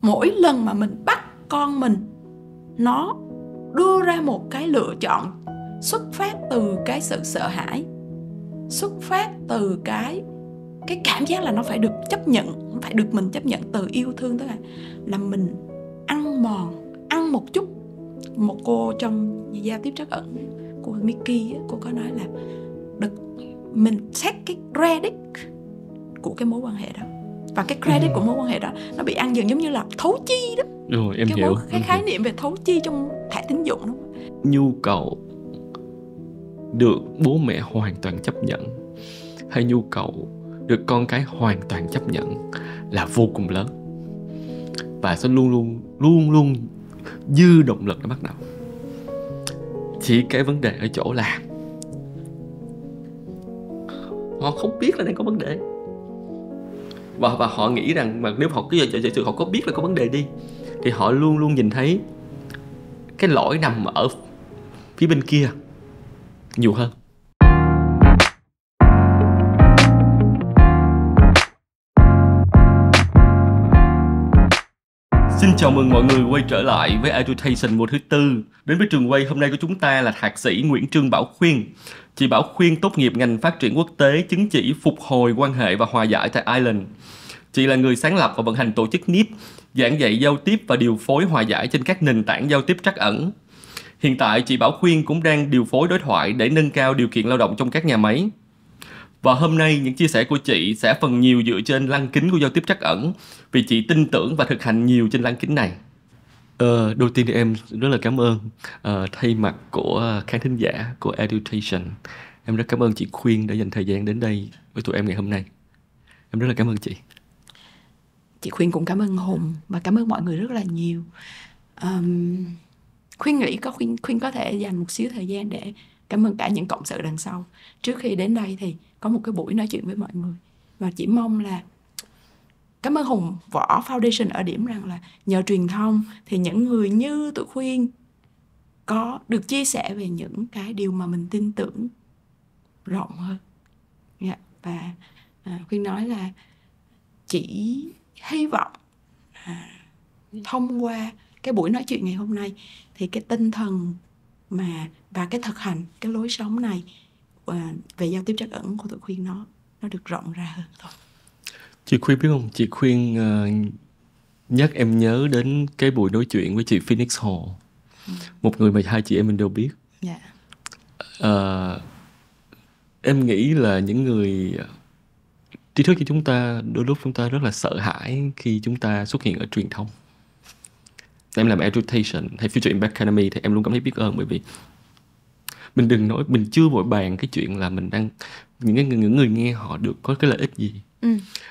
mỗi lần mà mình bắt con mình nó đưa ra một cái lựa chọn xuất phát từ cái sự sợ hãi, xuất phát từ cái cảm giác là nó phải được chấp nhận, phải được mình chấp nhận từ yêu thương, tức là mình ăn một chút. Một cô trong giao tiếp trắc ẩn, cô Mickey, cô có nói là mình xét cái credit của cái mối quan hệ đó, và cái credit của mối quan hệ đó nó bị ăn dần, giống như là thấu chi đó. Rồi, em hiểu. Cái khái niệm về thấu chi trong thẻ tín dụng, đúng không? Nhu cầu được bố mẹ hoàn toàn chấp nhận hay nhu cầu được con cái hoàn toàn chấp nhận là vô cùng lớn, và sẽ luôn luôn dư động lực để bắt đầu. Chỉ cái vấn đề ở chỗ là họ không biết là đang có vấn đề, và họ nghĩ rằng mà nếu họ cứ giả sử họ có biết là có vấn đề đi, thì họ luôn nhìn thấy cái lỗi nằm ở phía bên kia nhiều hơn. Xin chào mừng mọi người quay trở lại với Education mùa thứ 4. Đến với trường quay hôm nay của chúng ta là Thạc sĩ Nguyễn Trương Bảo Khuyên. Chị Bảo Khuyên tốt nghiệp ngành phát triển quốc tế, chứng chỉ phục hồi quan hệ và hòa giải tại Ireland. Chị là người sáng lập và vận hành tổ chức NIP, giảng dạy giao tiếp và điều phối hòa giải trên các nền tảng giao tiếp trắc ẩn. Hiện tại, chị Bảo Khuyên cũng đang điều phối đối thoại để nâng cao điều kiện lao động trong các nhà máy. Và hôm nay, những chia sẻ của chị sẽ phần nhiều dựa trên lăng kính của giao tiếp trắc ẩn, vì chị tin tưởng và thực hành nhiều trên lăng kính này. Đầu tiên thì em rất là cảm ơn thay mặt của khán thính giả của Education. Em rất cảm ơn chị Khuyên đã dành thời gian đến đây với tụi em ngày hôm nay. Em rất là cảm ơn chị. Chị Khuyên cũng cảm ơn Hùng và cảm ơn mọi người rất là nhiều. Khuyên nghĩ Khuyên có thể dành một xíu thời gian để cảm ơn cả những cộng sự đằng sau. Trước khi đến đây thì có một cái buổi nói chuyện với mọi người, và chỉ mong là cảm ơn Hùng Võ Foundation ở điểm rằng là nhờ truyền thông thì những người như tụi Khuyên có được chia sẻ về những cái điều mà mình tin tưởng rộng hơn. Và Khuyên nói là chỉ hy vọng thông qua cái buổi nói chuyện ngày hôm nay thì cái tinh thần và cái thực hành, cái lối sống này về giao tiếp trắc ẩn của tụi Khuyên nó được rộng ra hơn thôi. Chị Khuyên biết không, chị Khuyên nhắc em nhớ đến cái buổi nói chuyện với chị Phoenix Hall, một người mà hai chị em mình đều biết. Em nghĩ là những người trí thức như chúng ta, đôi lúc chúng ta rất là sợ hãi khi chúng ta xuất hiện ở truyền thông. Em làm Education hay Future Impact Academy thì em luôn cảm thấy biết ơn, bởi vì mình đừng nói, mình chưa vội bàn cái chuyện là mình đang những người nghe họ được có cái lợi ích gì.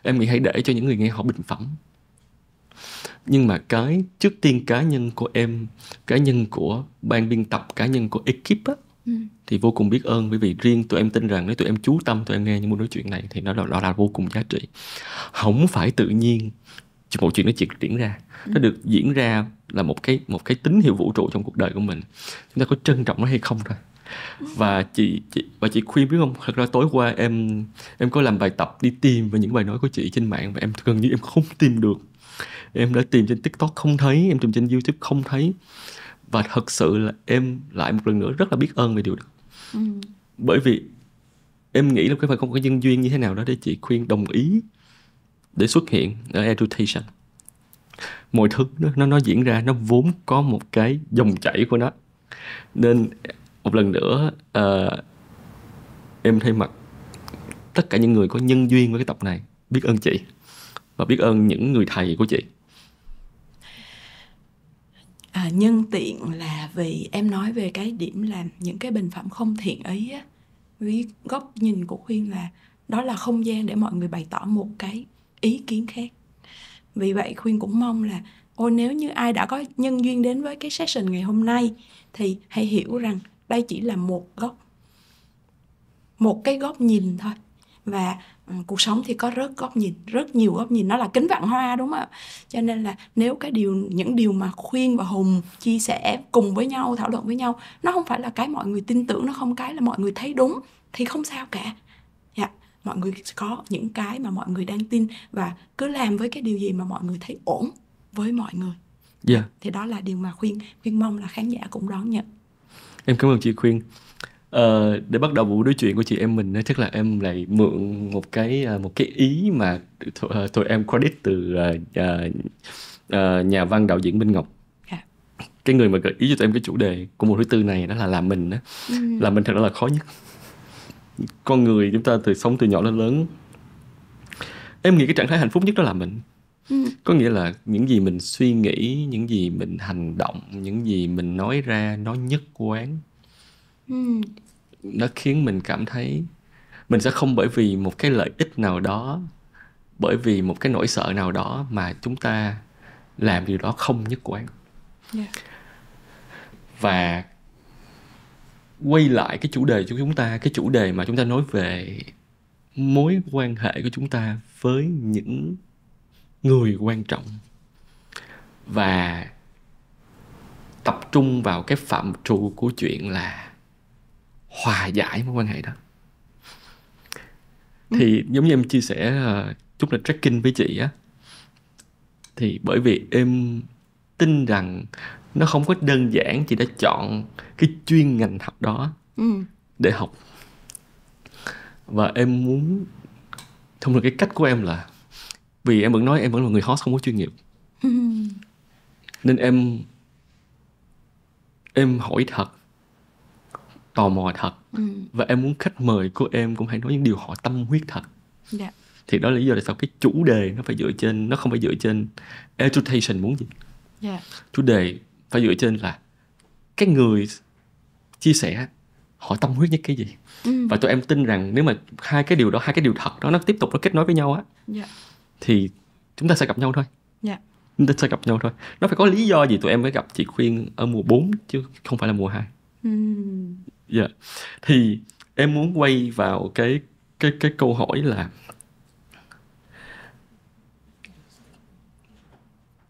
Em nghĩ hãy để cho những người nghe họ bình phẩm. Nhưng mà cái trước tiên cá nhân của em, cá nhân của ban biên tập, cá nhân của ekip á, thì vô cùng biết ơn, bởi vì riêng tụi em tin rằng nếu tụi em chú tâm, tụi em nghe những buổi nói chuyện này thì nó là vô cùng giá trị. Không phải tự nhiên một chuyện nó diễn ra, nó được diễn ra là một cái tín hiệu vũ trụ trong cuộc đời của mình. Chúng ta có trân trọng nó hay không thôi. Và chị Khuyên biết không, thật ra tối qua em có làm bài tập đi tìm về những bài nói của chị trên mạng, và em gần như em không tìm được. Em đã tìm trên TikTok không thấy, em tìm trên YouTube không thấy. Và thật sự là em lại một lần nữa rất là biết ơn về điều đó. Bởi vì em nghĩ là phải có một cái nhân duyên như thế nào đó để chị Khuyên đồng ý để xuất hiện ở Education. Mọi thứ nó diễn ra, nó vốn có một cái dòng chảy của nó. Nên một lần nữa em thay mặt tất cả những người có nhân duyên với cái tập này biết ơn chị, và biết ơn những người thầy của chị. Nhân tiện là vì em nói về cái điểm là những cái bình phẩm không thiện ấy á, với góc nhìn của Khuyên là đó là không gian để mọi người bày tỏ một cái ý kiến khác. Vì vậy Khuyên cũng mong là nếu như ai đã có nhân duyên đến với cái session ngày hôm nay thì hãy hiểu rằng đây chỉ là một cái góc nhìn thôi. Và cuộc sống thì có rất nhiều góc nhìn, nó là kính vạn hoa, đúng không ạ? Cho nên là nếu những điều mà Khuyên và Hùng chia sẻ cùng với nhau, thảo luận với nhau, nó không phải là cái mọi người tin tưởng, nó không cái là mọi người thấy đúng, thì không sao cả. Mọi người có những cái mà mọi người đang tin, và cứ làm với cái điều gì mà mọi người thấy ổn. với mọi người. Yeah. Thì đó là điều mà Khuyên mong là khán giả cũng đón nhận. Em cảm ơn chị Khuyên. Để bắt đầu buổi nói chuyện của chị em mình, chắc là em lại mượn một cái ý mà tụi em credit từ nhà văn đạo diễn Minh Ngọc. Yeah. Cái người mà gợi ý cho tụi em cái chủ đề của mùa thứ tư này, đó là làm mình đó. Làm mình thật ra là khó nhất. Con người chúng ta sống từ nhỏ đến lớn, em nghĩ cái trạng thái hạnh phúc nhất đó là mình. Có nghĩa là những gì mình suy nghĩ, những gì mình hành động, những gì mình nói ra, nó nhất quán. Nó khiến mình cảm thấy mình sẽ không bởi vì một cái lợi ích nào đó, bởi vì một cái nỗi sợ nào đó mà chúng ta làm điều đó không nhất quán. Yeah. Và quay lại cái chủ đề của chúng ta, cái chủ đề mà chúng ta nói về mối quan hệ của chúng ta với những người quan trọng, và tập trung vào cái phạm trù của chuyện là hòa giải mối quan hệ đó. Thì giống như em chia sẻ chút là trekking với chị á, thì bởi vì em tin rằng nó không có đơn giản chị đã chọn cái chuyên ngành học đó để học. Và em muốn, thông thường cái cách của em là, vì em vẫn nói em vẫn là người host không có chuyên nghiệp, nên em hỏi thật, tò mò thật, và em muốn khách mời của em cũng hãy nói những điều họ tâm huyết thật. Yeah. Thì đó là lý do tại sao cái chủ đề nó không phải dựa trên education muốn gì. Yeah. Chủ đề phải dựa trên là cái người chia sẻ họ tâm huyết nhất cái gì. Và tụi em tin rằng nếu mà hai cái điều thật đó nó tiếp tục nó kết nối với nhau á, Yeah. thì chúng ta sẽ gặp nhau thôi. Yeah. Chúng ta sẽ gặp nhau thôi. Nó phải có lý do gì tụi em phải gặp chị Khuyên ở mùa 4 chứ không phải là mùa 2. Yeah. Thì em muốn quay vào cái câu hỏi là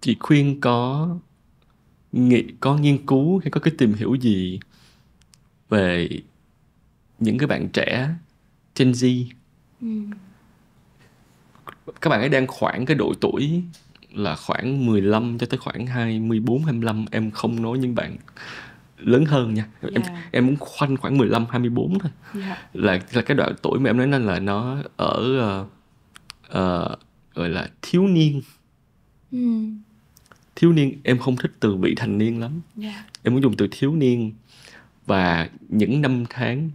chị Khuyên có nghiên cứu hay có cái tìm hiểu gì về những cái bạn trẻ Gen Z? Các bạn ấy đang khoảng cái độ tuổi là khoảng 15 cho tới khoảng 24, 25. Em không nói những bạn lớn hơn nha. Yeah. Em muốn khoanh khoảng 15, 24 thôi. Yeah. Là cái đoạn tuổi mà em nói nên là nó ở gọi là thiếu niên. Thiếu niên, em không thích từ vị thành niên lắm. Yeah. Em muốn dùng từ thiếu niên và những năm tháng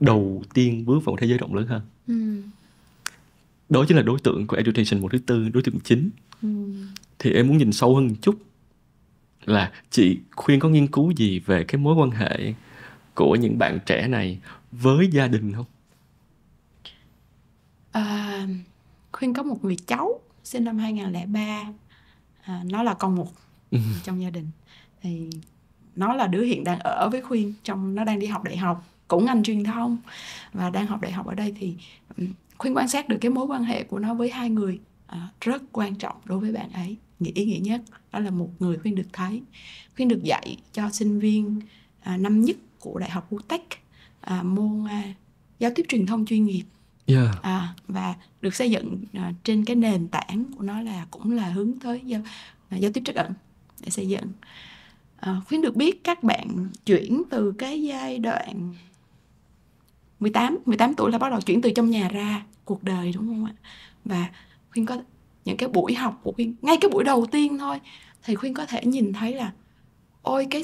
đầu tiên bước vào thế giới rộng lớn hơn. Đó chính là đối tượng của education mùa thứ tư, đối tượng chính. Thì em muốn nhìn sâu hơn một chút là chị Khuyên có nghiên cứu gì về cái mối quan hệ của những bạn trẻ này với gia đình không? Khuyên có một người cháu sinh năm 2003. Nó là con một trong gia đình. Thì nó là đứa hiện đang ở với Khuyên, nó đang đi học đại học, cũng ngành truyền thông và đang học đại học ở đây. Thì Khuyên quan sát được cái mối quan hệ của nó với hai người rất quan trọng đối với bạn ấy. Ý nghĩa nhất đó là một người Khuyên được thấy. Khuyên được dạy cho sinh viên năm nhất của Đại học UTEC môn giao tiếp truyền thông chuyên nghiệp. Yeah. Và được xây dựng trên cái nền tảng của nó là cũng là hướng tới giao tiếp trắc ẩn để xây dựng. Khuyên được biết các bạn chuyển từ cái giai đoạn 18 tuổi là bắt đầu chuyển từ trong nhà ra cuộc đời, đúng không ạ? Và Khuyên có những cái buổi học của Khuyên, ngay cái buổi đầu tiên thôi thì Khuyên có thể nhìn thấy là ôi cái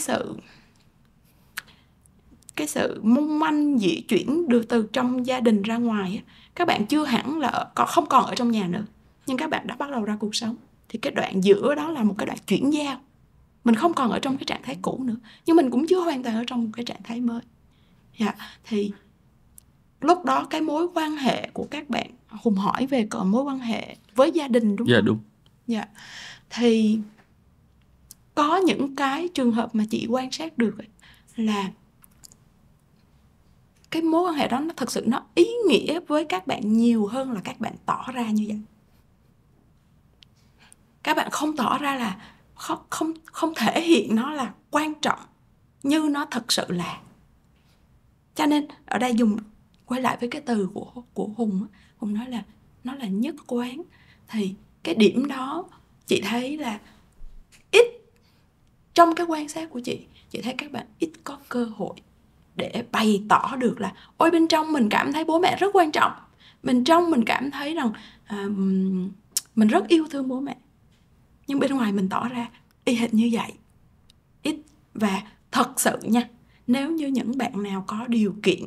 sự mong manh di chuyển được từ trong gia đình ra ngoài. Các bạn chưa hẳn là không còn ở trong nhà nữa, nhưng các bạn đã bắt đầu ra cuộc sống. Thì cái đoạn giữa đó là một cái đoạn chuyển giao. Mình không còn ở trong cái trạng thái cũ nữa, nhưng mình cũng chưa hoàn toàn ở trong một cái trạng thái mới. Thì lúc đó cái mối quan hệ của các bạn, Hùng hỏi về mối quan hệ với gia đình, đúng không? Đúng. Thì có những cái trường hợp mà chị quan sát được là cái mối quan hệ đó nó thật sự nó ý nghĩa với các bạn nhiều hơn là các bạn tỏ ra như vậy. Các bạn không tỏ ra là không thể hiện nó là quan trọng như nó thật sự là. Cho nên ở đây quay lại với cái từ của Hùng nói là nó là nhất quán. Thì cái điểm đó chị thấy là trong cái quan sát của chị thấy các bạn ít có cơ hội để bày tỏ được là ôi bên trong mình cảm thấy bố mẹ rất quan trọng, bên trong mình cảm thấy rằng mình rất yêu thương bố mẹ, nhưng bên ngoài mình tỏ ra y hệt như vậy ít. Và thật sự nha, nếu như những bạn nào có điều kiện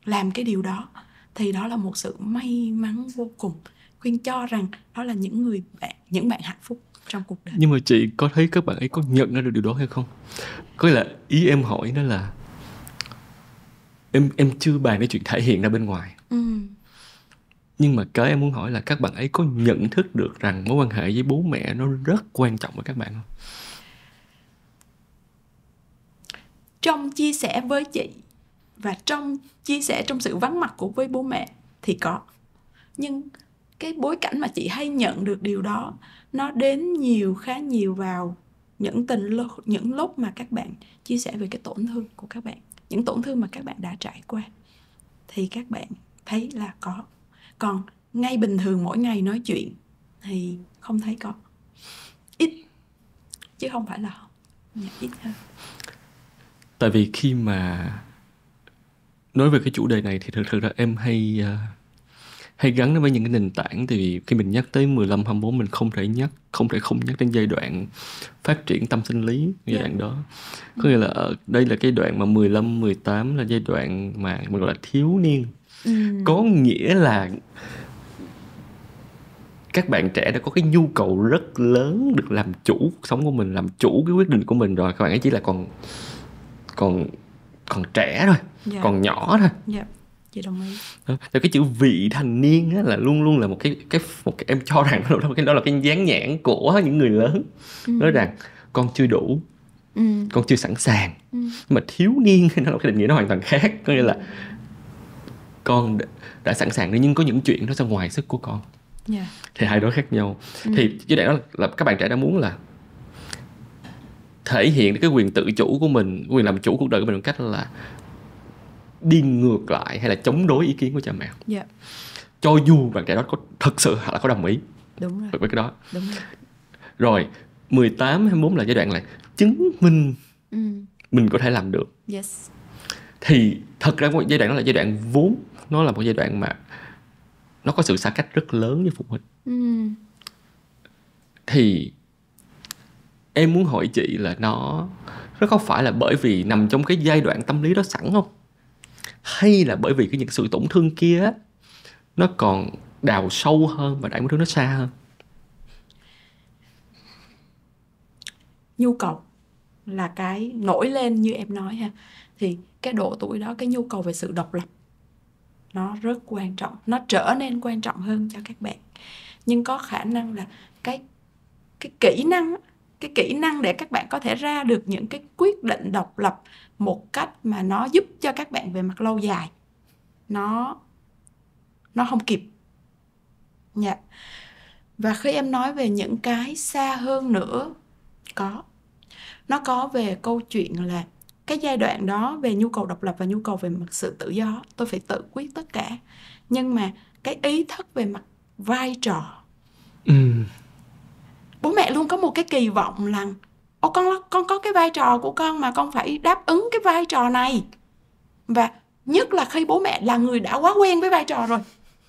làm cái điều đó thì đó là một sự may mắn vô cùng. Khuyên cho rằng đó là những bạn hạnh phúc trong cuộc đời. Nhưng mà chị có thấy các bạn ấy có nhận ra được điều đó hay không? Có nghĩa là ý em hỏi đó là em chưa bàn đến chuyện thể hiện ra bên ngoài. Nhưng mà cái em muốn hỏi là các bạn ấy có nhận thức được rằng mối quan hệ với bố mẹ nó rất quan trọng với các bạn không? Trong chia sẻ với chị và trong chia sẻ trong sự vắng mặt của với bố mẹ thì có. Nhưng cái bối cảnh mà chị hay nhận được điều đó nó đến khá nhiều vào những lúc mà các bạn chia sẻ về cái tổn thương của các bạn, những tổn thương mà các bạn đã trải qua, thì các bạn thấy là có. Còn ngay bình thường mỗi ngày nói chuyện thì không thấy có. Ít, chứ không phải là không. Ít hơn. Tại vì khi mà nói về cái chủ đề này thì thực ra em hay gắn nó với những cái nền tảng. Tại vì khi mình nhắc tới 15-24 mình không thể không nhắc đến giai đoạn phát triển tâm sinh lý, giai đoạn đó. Có nghĩa là đây là cái đoạn mà 15-18 là giai đoạn mà mình gọi là thiếu niên. Có nghĩa là các bạn trẻ đã có cái nhu cầu rất lớn được làm chủ cuộc sống của mình, làm chủ cái quyết định của mình rồi. Các bạn ấy chỉ là còn trẻ thôi, còn nhỏ thôi. Chị đồng ý. Thì cái chữ vị thành niên á, là luôn luôn là một cái em cho rằng đó là cái dán nhãn của những người lớn. Nói rằng con chưa đủ, con chưa sẵn sàng. Nhưng mà thiếu niên nó là cái định nghĩa nó hoàn toàn khác. Có nghĩa là con đã sẵn sàng rồi, nhưng có những chuyện nó ra ngoài sức của con. Thì hai đó khác nhau. Thì giai đoạn đó là các bạn trẻ đã muốn là thể hiện cái quyền tự chủ của mình, quyền làm chủ cuộc đời của mình bằng cách là đi ngược lại hay là chống đối ý kiến của cha mẹ. Cho dù bạn trẻ đó có thực sự là có đồng ý. Đúng rồi. Với cái đó. Đúng rồi. Rồi 18-24 là giai đoạn là chứng minh mình có thể làm được. Thì thật ra giai đoạn đó là giai đoạn vốn nó là một giai đoạn mà nó có sự xa cách rất lớn với phụ huynh. Thì em muốn hỏi chị là nó có phải là bởi vì nằm trong cái giai đoạn tâm lý đó sẵn không? Hay là bởi vì những sự tổn thương kia á, nó còn đào sâu hơn và đẩy một thứ nó xa hơn? Nhu cầu là cái nổi lên như em nói ha. Thì cái độ tuổi đó, cái nhu cầu về sự độc lập nó rất quan trọng, nó trở nên quan trọng hơn cho các bạn. Nhưng có khả năng là cái kỹ năng để các bạn có thể ra được những cái quyết định độc lập một cách mà nó giúp cho các bạn về mặt lâu dài, nó không kịp. Và khi em nói về những cái xa hơn nữa, nó có về câu chuyện là cái giai đoạn đó về nhu cầu độc lập và nhu cầu về mặt sự tự do, tôi phải tự quyết tất cả. Nhưng mà cái ý thức về mặt vai trò, bố mẹ luôn có một cái kỳ vọng là con có cái vai trò của con mà con phải đáp ứng cái vai trò này. Và nhất là khi bố mẹ là người đã quá quen với vai trò rồi,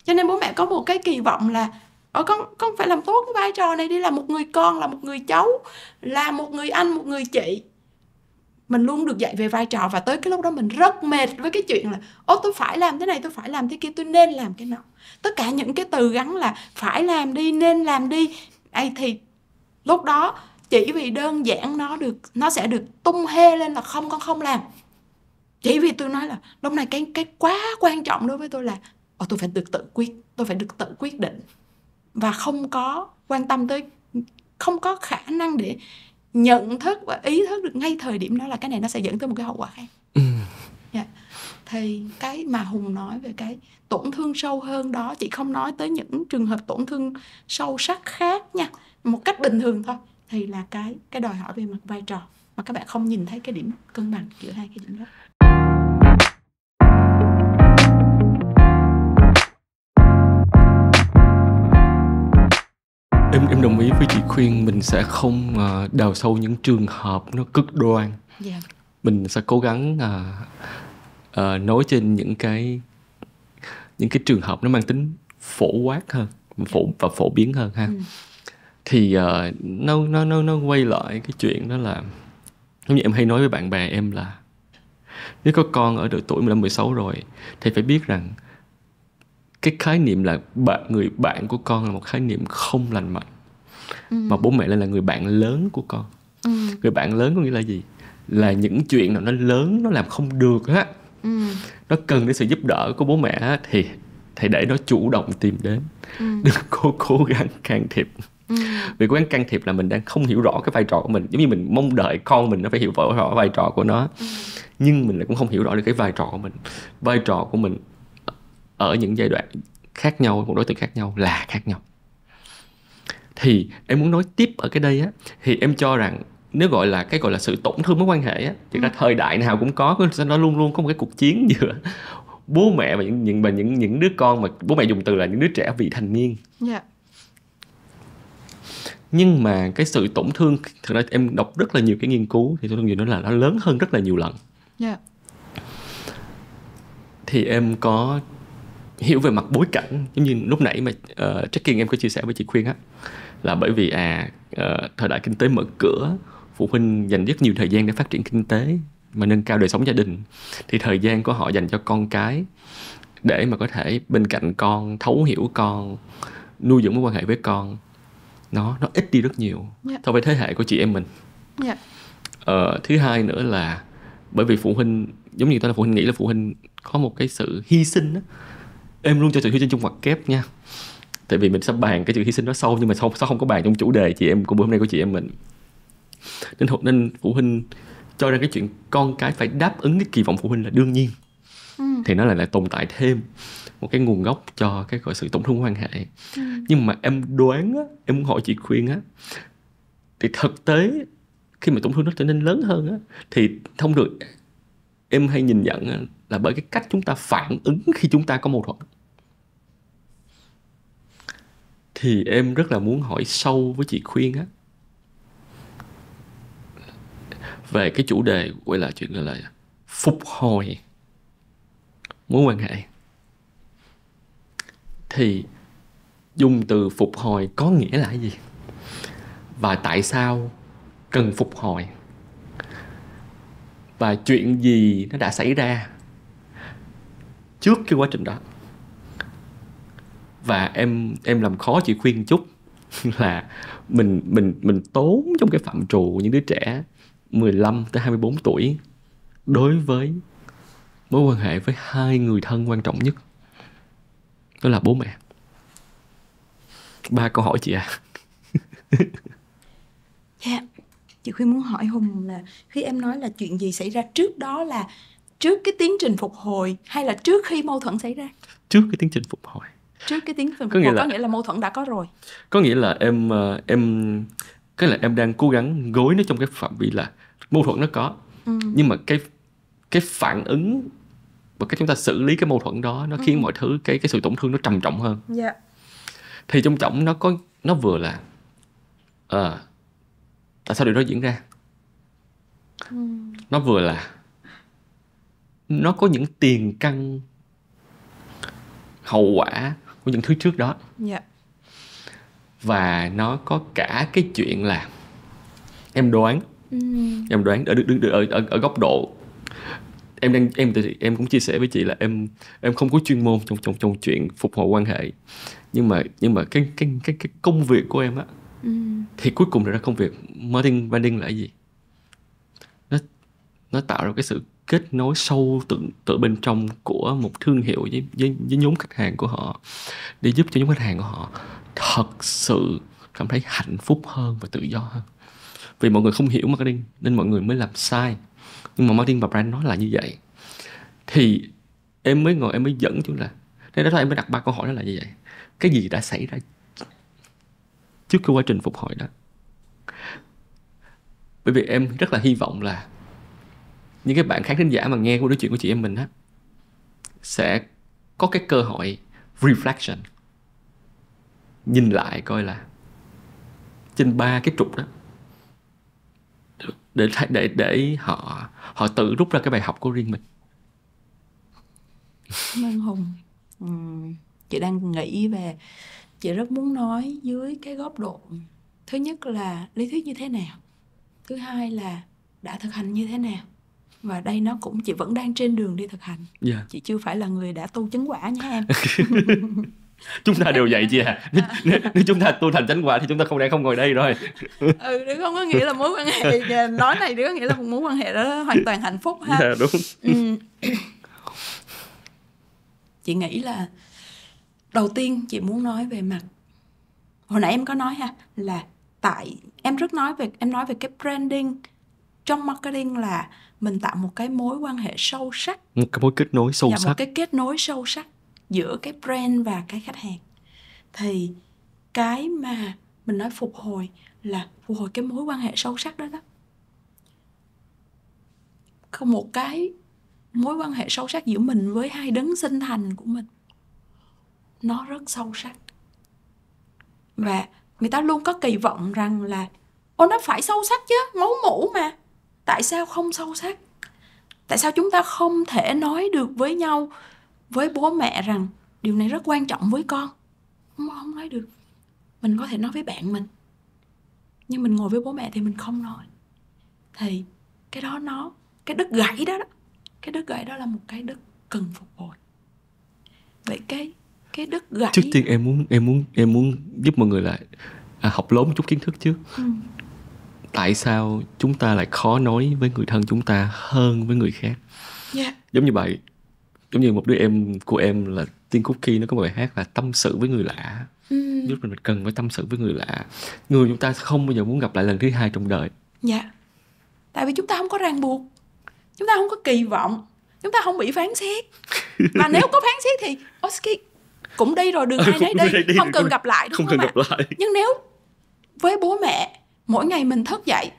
cho nên bố mẹ có một cái kỳ vọng là con phải làm tốt cái vai trò này đi, là một người con, là một người cháu, là một người anh, một người chị. Mình luôn được dạy về vai trò. Và tới cái lúc đó mình rất mệt với cái chuyện là tôi phải làm thế này, tôi phải làm thế kia, tôi nên làm cái nào. Tất cả những cái từ gắn là phải làm đi, nên làm đi. Thì lúc đó chỉ vì đơn giản nó sẽ được tung hê lên là không, con không làm. Chỉ vì tôi nói là lúc này cái quá quan trọng đối với tôi là tôi phải được tự quyết định. Và không có quan tâm tới, không có khả năng để nhận thức và ý thức được ngay thời điểm đó là cái này nó sẽ dẫn tới một cái hậu quả khác. Thì cái mà Hùng nói về cái tổn thương sâu hơn đó, chị không nói tới những trường hợp tổn thương sâu sắc khác nha, một cách bình thường thôi, thì là cái đòi hỏi về mặt vai trò mà các bạn không nhìn thấy cái điểm cân bằng giữa hai cái điểm đó. Em đồng ý với chị khuyên mình sẽ không đào sâu những trường hợp nó cực đoan. Dạ. Mình sẽ cố gắng nói trên những cái trường hợp nó mang tính phổ quát hơn, và phổ biến hơn ha. Thì nó quay lại cái chuyện đó là, giống như em hay nói với bạn bè em là nếu có con ở độ tuổi 15, 16 rồi thì phải biết rằng cái khái niệm là người bạn của con là một khái niệm không lành mạnh. Mà bố mẹ là người bạn lớn của con. Người bạn lớn có nghĩa là gì? Là những chuyện nào nó lớn, nó làm không được á, nó cần đến sự giúp đỡ của bố mẹ á, thì để nó chủ động tìm đến. Đừng cố gắng can thiệp. Vì cố gắng can thiệp là mình đang không hiểu rõ cái vai trò của mình. Giống như mình mong đợi con mình nó phải hiểu rõ vai trò của nó, nhưng mình lại cũng không hiểu rõ được cái vai trò của mình. Vai trò của mình ở những giai đoạn khác nhau, một đối tượng khác nhau là khác nhau. Thì em muốn nói tiếp ở cái đây á, thì em cho rằng nếu gọi là sự tổn thương mối quan hệ á, thì ra thời đại nào cũng có, nó luôn luôn có một cái cuộc chiến giữa bố mẹ và những đứa con, mà bố mẹ dùng từ là những đứa trẻ vị thành niên. Yeah. Nhưng mà cái sự tổn thương, thực ra em đọc rất là nhiều cái nghiên cứu thì tôi nghĩ nó lớn hơn rất là nhiều lần. Yeah. Thì em có hiểu về mặt bối cảnh, giống như lúc nãy mà Jackie em có chia sẻ với chị Khuyên á, là bởi vì thời đại kinh tế mở cửa, phụ huynh dành rất nhiều thời gian để phát triển kinh tế mà nâng cao đời sống gia đình, thì thời gian của họ dành cho con cái để mà có thể bên cạnh con, thấu hiểu con, nuôi dưỡng mối quan hệ với con, nó ít đi rất nhiều so với thế hệ của chị em mình. Thứ hai nữa là bởi vì phụ huynh, giống như tôi là phụ huynh, nghĩ là phụ huynh có một cái sự hy sinh đó. Em luôn cho sự hy sinh trong ngoặc kép nha, tại vì mình sẽ bàn cái sự hy sinh đó sau, nhưng mà sao không có bàn trong chủ đề chị em của bữa hôm nay của chị em mình. Nên phụ huynh cho ra cái chuyện con cái phải đáp ứng cái kỳ vọng phụ huynh là đương nhiên. Thì nó lại tồn tại thêm một cái nguồn gốc cho cái gọi sự tổn thương quan hệ. Nhưng mà em đoán á, em muốn hỏi chị Khuyên á, thì thực tế khi mà tổn thương nó trở nên lớn hơn á, thì thông thường em hay nhìn nhận là bởi cái cách chúng ta phản ứng khi chúng ta có mâu thuẫn. Thì em rất là muốn hỏi sâu với chị Khuyên á, về cái chủ đề gọi là chuyện là phục hồi mối quan hệ. Thì dùng từ phục hồi có nghĩa là cái gì? Và tại sao cần phục hồi? Và chuyện gì nó đã xảy ra trước cái quá trình đó? Và em làm khó chị Khuyên chút là mình tốn trong cái phạm trù những đứa trẻ 15 tới 24 tuổi đối với mối quan hệ với hai người thân quan trọng nhất, đó là bố mẹ. 3 câu hỏi chị ạ. Dạ. Chị Khuyên muốn hỏi Hùng là khi em nói là chuyện gì xảy ra trước đó, là trước cái tiến trình phục hồi hay là trước khi mâu thuẫn xảy ra? Trước cái tiến trình phục hồi. Trước cái tiến trình phục hồi có nghĩa là mâu thuẫn đã có rồi. Có nghĩa là em đang cố gắng gối nó trong cái phạm vi là mâu thuẫn nó có, nhưng mà cái phản ứng và cách chúng ta xử lý cái mâu thuẫn đó nó khiến mọi thứ, cái sự tổn thương nó trầm trọng hơn. Yeah. Thì trong trọng nó vừa là tại sao điều đó diễn ra, nó vừa là nó có những tiền căn hậu quả của những thứ trước đó. Yeah. Và nó có cả cái chuyện là em đoán ở góc độ em cũng chia sẻ với chị là em không có chuyên môn trong chuyện phục hồi quan hệ, nhưng mà cái công việc của em á, thì cuối cùng ra công việc marketing branding là cái gì? Nó tạo ra cái sự kết nối sâu từ bên trong của một thương hiệu với nhóm khách hàng của họ, để giúp cho nhóm khách hàng của họ thật sự cảm thấy hạnh phúc hơn và tự do hơn. Vì mọi người không hiểu marketing nên mọi người mới làm sai, nhưng mà marketing và brand nó là như vậy. Thì em mới dẫn chú là thế đó thôi, em mới đặt 3 câu hỏi đó là như vậy. Cái gì đã xảy ra trước cái quá trình phục hồi đó? Bởi vì em rất là hy vọng là những cái bạn khán thính giả mà nghe cuộc nói chuyện của chị em mình á sẽ có cái cơ hội reflection, nhìn lại coi là trên 3 cái trục đó, để họ tự rút ra cái bài học của riêng mình. Cảm ơn Hùng. Chị đang nghĩ về, chị rất muốn nói dưới cái góc độ, thứ nhất là lý thuyết như thế nào, thứ hai là đã thực hành như thế nào. Và đây nó cũng, chị vẫn đang trên đường đi thực hành. Yeah. Chị chưa phải là người đã tu chứng quả nha em. Chúng ta đều vậy chị à. Nếu chúng ta tu thành chánh quả thì chúng ta không ngồi đây rồi. Đấy không có nghĩa là mối quan hệ nói này, có nghĩa là một mối quan hệ đó hoàn toàn hạnh phúc ha. Yeah, đúng. Chị nghĩ là đầu tiên chị muốn nói về mặt, hồi nãy em có nói ha, là em nói về cái branding trong marketing, là mình tạo một cái mối quan hệ sâu sắc, một cái mối kết nối sâu sắc, một cái kết nối sâu sắc giữa cái brand và cái khách hàng. Thì cái mà mình nói phục hồi là phục hồi cái mối quan hệ sâu sắc đó. Không, một cái mối quan hệ sâu sắc giữa mình với hai đấng sinh thành của mình, nó rất sâu sắc. Và người ta luôn có kỳ vọng rằng là nó phải sâu sắc chứ, máu mủ mà. Tại sao không sâu sắc? Tại sao chúng ta không thể nói được với nhau, với bố mẹ rằng điều này rất quan trọng với con? Không nói được. Mình có thể nói với bạn mình, nhưng mình ngồi với bố mẹ thì mình không nói. Thì cái đó cái đứt gãy đó, cái đứt gãy đó là một cái đứt cần phục hồi. Vậy cái đứt gãy. Trước tiên em muốn giúp mọi người lại học lố một chút kiến thức trước. Tại sao chúng ta lại khó nói với người thân chúng ta hơn với người khác? Yeah. Giống như vậy, giống như một đứa em của em là Tiên Cookie, nó có một bài hát là tâm sự với người lạ. Lúc mình cần phải tâm sự với người lạ, người chúng ta không bao giờ muốn gặp lại lần thứ hai trong đời. Dạ. Tại vì chúng ta không có ràng buộc, chúng ta không có kỳ vọng, chúng ta không bị phán xét. Mà nếu có phán xét thì Oski cũng đi rồi, đường ai nấy đi, không cần gặp lại, đúng không ạ? Nhưng nếu với bố mẹ, mỗi ngày mình thức dậy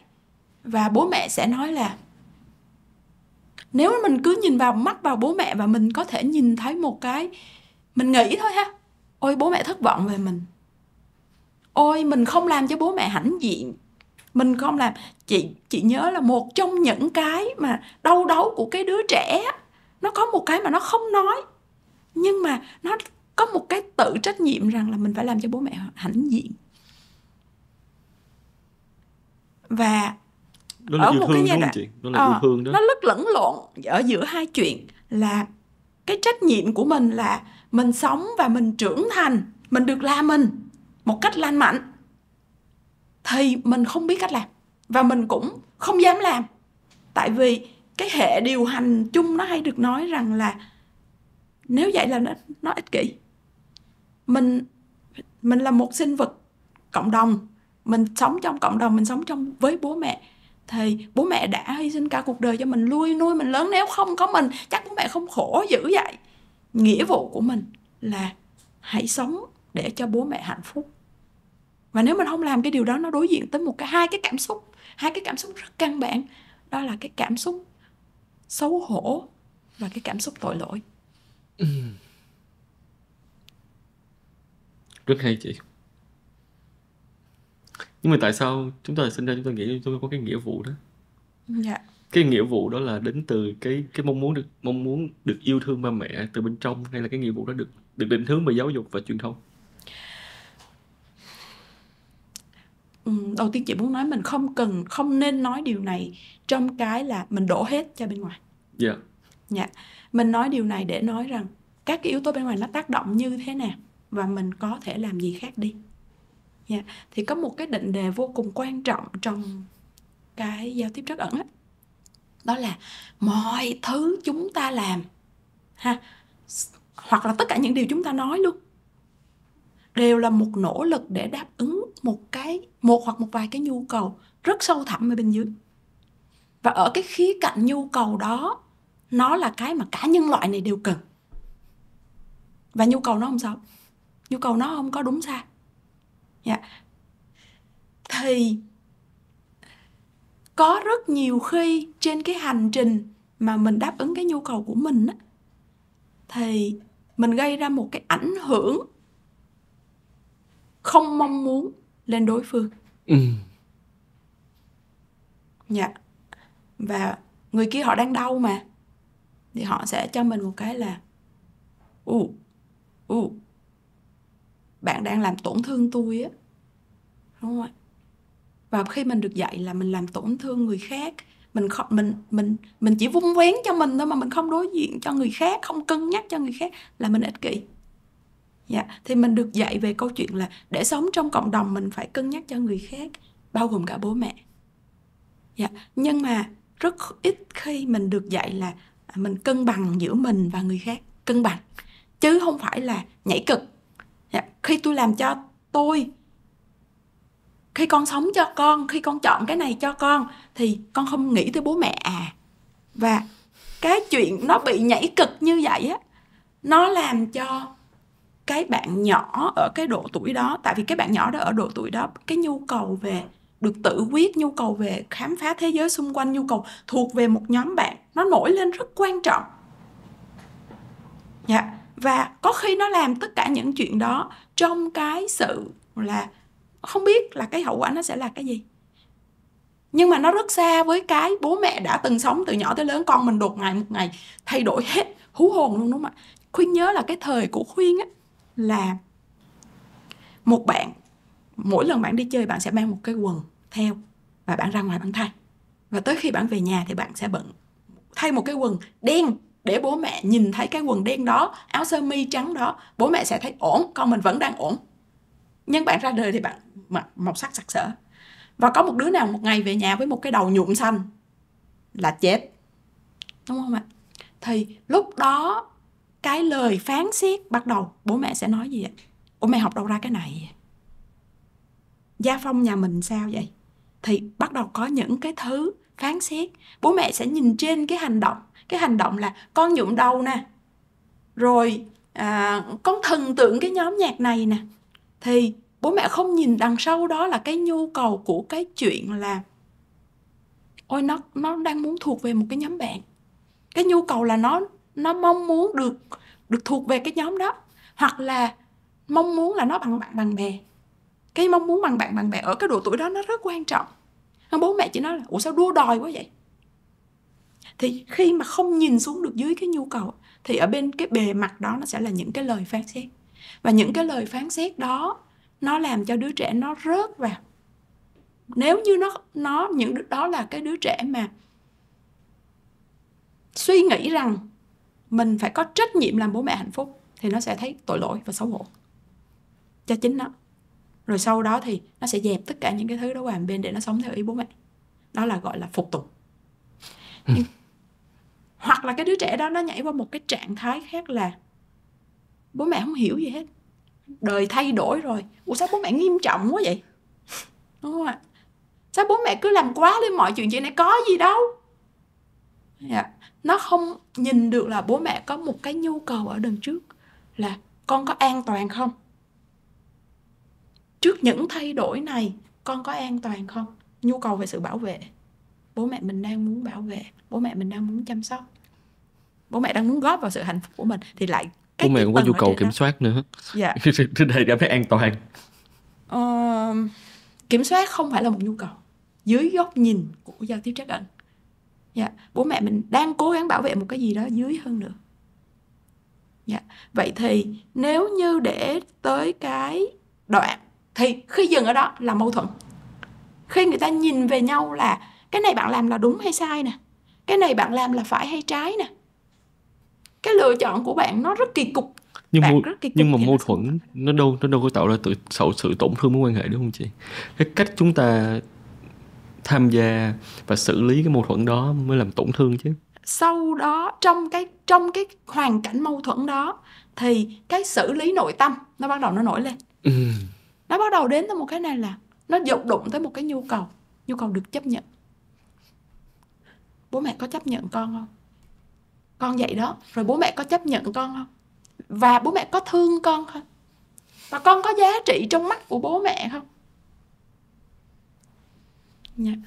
và bố mẹ sẽ nói là, nếu mình cứ nhìn vào mắt vào bố mẹ và mình có thể nhìn thấy một cái, mình nghĩ thôi ha, ôi bố mẹ thất vọng về mình, ôi mình không làm cho bố mẹ hãnh diện, mình không làm. Chị nhớ là một trong những cái mà đau đớn của cái đứa trẻ, nó có một cái mà nó không nói, nhưng mà nó có một cái tự trách nhiệm rằng là mình phải làm cho bố mẹ hãnh diện. Và đó là ở yêu một thương, cái giai đúng không chị? Đó là yêu thương đó. Nó lẫn lẫn lộn ở giữa hai chuyện, là cái trách nhiệm của mình là mình sống và mình trưởng thành, mình được làm mình một cách lành mạnh, thì mình không biết cách làm và mình cũng không dám làm. Tại vì cái hệ điều hành chung nó hay được nói rằng là nếu vậy là nó ích kỷ. Mình là một sinh vật cộng đồng, mình sống trong cộng đồng, mình sống với bố mẹ, thì bố mẹ đã hy sinh cả cuộc đời cho mình, nuôi mình lớn. Nếu không có mình chắc bố mẹ không khổ dữ vậy. Nghĩa vụ của mình là hãy sống để cho bố mẹ hạnh phúc. Và nếu mình không làm cái điều đó, nó đối diện tới hai cái cảm xúc rất căn bản. Đó là cái cảm xúc xấu hổ và cái cảm xúc tội lỗi. Rất hay chị. Nhưng mà tại sao chúng ta sinh ra chúng ta nghĩ chúng ta có cái nghĩa vụ đó? Dạ. Cái nghĩa vụ đó là đến từ cái mong muốn được yêu thương ba mẹ từ bên trong, hay là cái nghĩa vụ đó được định hướng bởi giáo dục và truyền thông? Đầu tiên chị muốn nói mình không nên nói điều này trong cái là mình đổ hết cho bên ngoài. Dạ. Dạ. Mình nói điều này để nói rằng các cái yếu tố bên ngoài nó tác động như thế nào và mình có thể làm gì khác đi. Dạ. Thì có một cái định đề vô cùng quan trọng trong cái giao tiếp trắc ẩn á. Đó là mọi thứ chúng ta làm ha, hoặc là tất cả những điều chúng ta nói luôn, đều là một nỗ lực để đáp ứng một hoặc một vài cái nhu cầu rất sâu thẳm ở bên dưới. Và ở cái khía cạnh nhu cầu đó, nó là cái mà cả nhân loại này đều cần. Và nhu cầu nó không xấu, nhu cầu nó không có đúng sai. Yeah. Thì có rất nhiều khi trên cái hành trình mà mình đáp ứng cái nhu cầu của mình á, thì mình gây ra một cái ảnh hưởng không mong muốn lên đối phương. Dạ. Và người kia họ đang đau mà, thì họ sẽ cho mình một cái là bạn đang làm tổn thương tôi á, đúng không ạ? Và khi mình được dạy là mình làm tổn thương người khác, mình chỉ vung vén cho mình thôi mà mình không đối diện cho người khác, không cân nhắc cho người khác, là mình ích kỷ. Dạ, thì mình được dạy về câu chuyện là để sống trong cộng đồng mình phải cân nhắc cho người khác, bao gồm cả bố mẹ. Dạ, nhưng mà rất ít khi mình được dạy là mình cân bằng giữa mình và người khác, cân bằng, chứ không phải là nhảy cực. Dạ, khi tôi làm cho tôi, khi con sống cho con, khi con chọn cái này cho con, thì con không nghĩ tới bố mẹ à. Và cái chuyện nó bị nhảy cực như vậy á, nó làm cho cái bạn nhỏ ở cái độ tuổi đó, tại vì cái bạn nhỏ đó ở độ tuổi đó, cái nhu cầu về được tự quyết, nhu cầu về khám phá thế giới xung quanh, nhu cầu thuộc về một nhóm bạn, nó nổi lên rất quan trọng. Dạ. Và có khi nó làm tất cả những chuyện đó trong cái sự là không biết là cái hậu quả nó sẽ là cái gì. Nhưng mà nó rất xa với cái bố mẹ đã từng sống từ nhỏ tới lớn. Con mình đột ngột một ngày thay đổi hết, hú hồn luôn, đúng không ạ? Khuyên nhớ là cái thời của Khuyên á, là một bạn, mỗi lần bạn đi chơi bạn sẽ mang một cái quần theo, và bạn ra ngoài bạn thay. Và tới khi bạn về nhà thì bạn sẽ thay một cái quần đen, để bố mẹ nhìn thấy cái quần đen đó, áo sơ mi trắng đó, bố mẹ sẽ thấy ổn, con mình vẫn đang ổn. Nhưng bạn ra đời thì bạn mặc màu sắc sặc sỡ. Và có một đứa nào một ngày về nhà với một cái đầu nhuộm xanh là chết, đúng không ạ? Thì lúc đó cái lời phán xét bắt đầu, bố mẹ sẽ nói gì ạ? Ủa mẹ học đâu ra cái này? Gia phong nhà mình sao vậy? Thì bắt đầu có những cái thứ phán xét. Bố mẹ sẽ nhìn trên cái hành động. Cái hành động là con nhuộm đầu nè, rồi con thần tượng cái nhóm nhạc này nè. Thì bố mẹ không nhìn đằng sau đó là cái nhu cầu của cái chuyện là ôi nó đang muốn thuộc về một cái nhóm bạn. Cái nhu cầu là nó mong muốn được thuộc về cái nhóm đó, hoặc là mong muốn là nó bằng bạn bằng bè. Cái mong muốn bằng bạn bằng bè ở cái độ tuổi đó nó rất quan trọng. Bố mẹ chỉ nói là ủa sao đua đòi quá vậy? Thì khi mà không nhìn xuống được dưới cái nhu cầu, thì ở bên cái bề mặt đó nó sẽ là những cái lời phán xét. Và những cái lời phán xét đó nó làm cho đứa trẻ nó rớt vào. Nếu như những đứa đó là cái đứa trẻ mà suy nghĩ rằng mình phải có trách nhiệm làm bố mẹ hạnh phúc, thì nó sẽ thấy tội lỗi và xấu hổ cho chính nó. Rồi sau đó thì nó sẽ dẹp tất cả những cái thứ đó qua một bên để nó sống theo ý bố mẹ. Đó là gọi là phục tùng. Hoặc là cái đứa trẻ đó nó nhảy qua một cái trạng thái khác là bố mẹ không hiểu gì hết, đời thay đổi rồi, ủa sao bố mẹ nghiêm trọng quá vậy, đúng không ạ? Sao bố mẹ cứ làm quá lên mọi chuyện này, có gì đâu. Nó không nhìn được là bố mẹ có một cái nhu cầu ở đằng trước là con có an toàn không? Trước những thay đổi này, con có an toàn không? Nhu cầu về sự bảo vệ. Bố mẹ mình đang muốn bảo vệ, bố mẹ mình đang muốn chăm sóc, bố mẹ đang muốn góp vào sự hạnh phúc của mình. Thì lại bố mẹ cũng có nhu cầu kiểm soát nữa. Dạ. Để cảm thấy an toàn. Kiểm soát không phải là một nhu cầu dưới góc nhìn của giao tiếp trắc ẩn. Dạ. Bố mẹ mình đang cố gắng bảo vệ một cái gì đó dưới hơn nữa. Dạ. Vậy thì nếu như để tới cái đoạn, thì khi dừng ở đó là mâu thuẫn. Khi người ta nhìn về nhau là cái này bạn làm là đúng hay sai nè, cái này bạn làm là phải hay trái nè, cái lựa chọn của bạn nó rất kỳ cục. Nhưng mà mâu thuẫn nó đâu có tạo ra sự tổn thương mối quan hệ, đúng không chị? Cái cách chúng ta tham gia và xử lý cái mâu thuẫn đó mới làm tổn thương chứ. Sau đó trong cái hoàn cảnh mâu thuẫn đó thì cái xử lý nội tâm nó bắt đầu nó nổi lên. Nó bắt đầu đến tới một cái này là nó dột đụng tới một cái nhu cầu được chấp nhận. Bố mẹ có chấp nhận con không? Con vậy đó, rồi bố mẹ có chấp nhận con không? Và bố mẹ có thương con không? Và con có giá trị trong mắt của bố mẹ không? Yeah.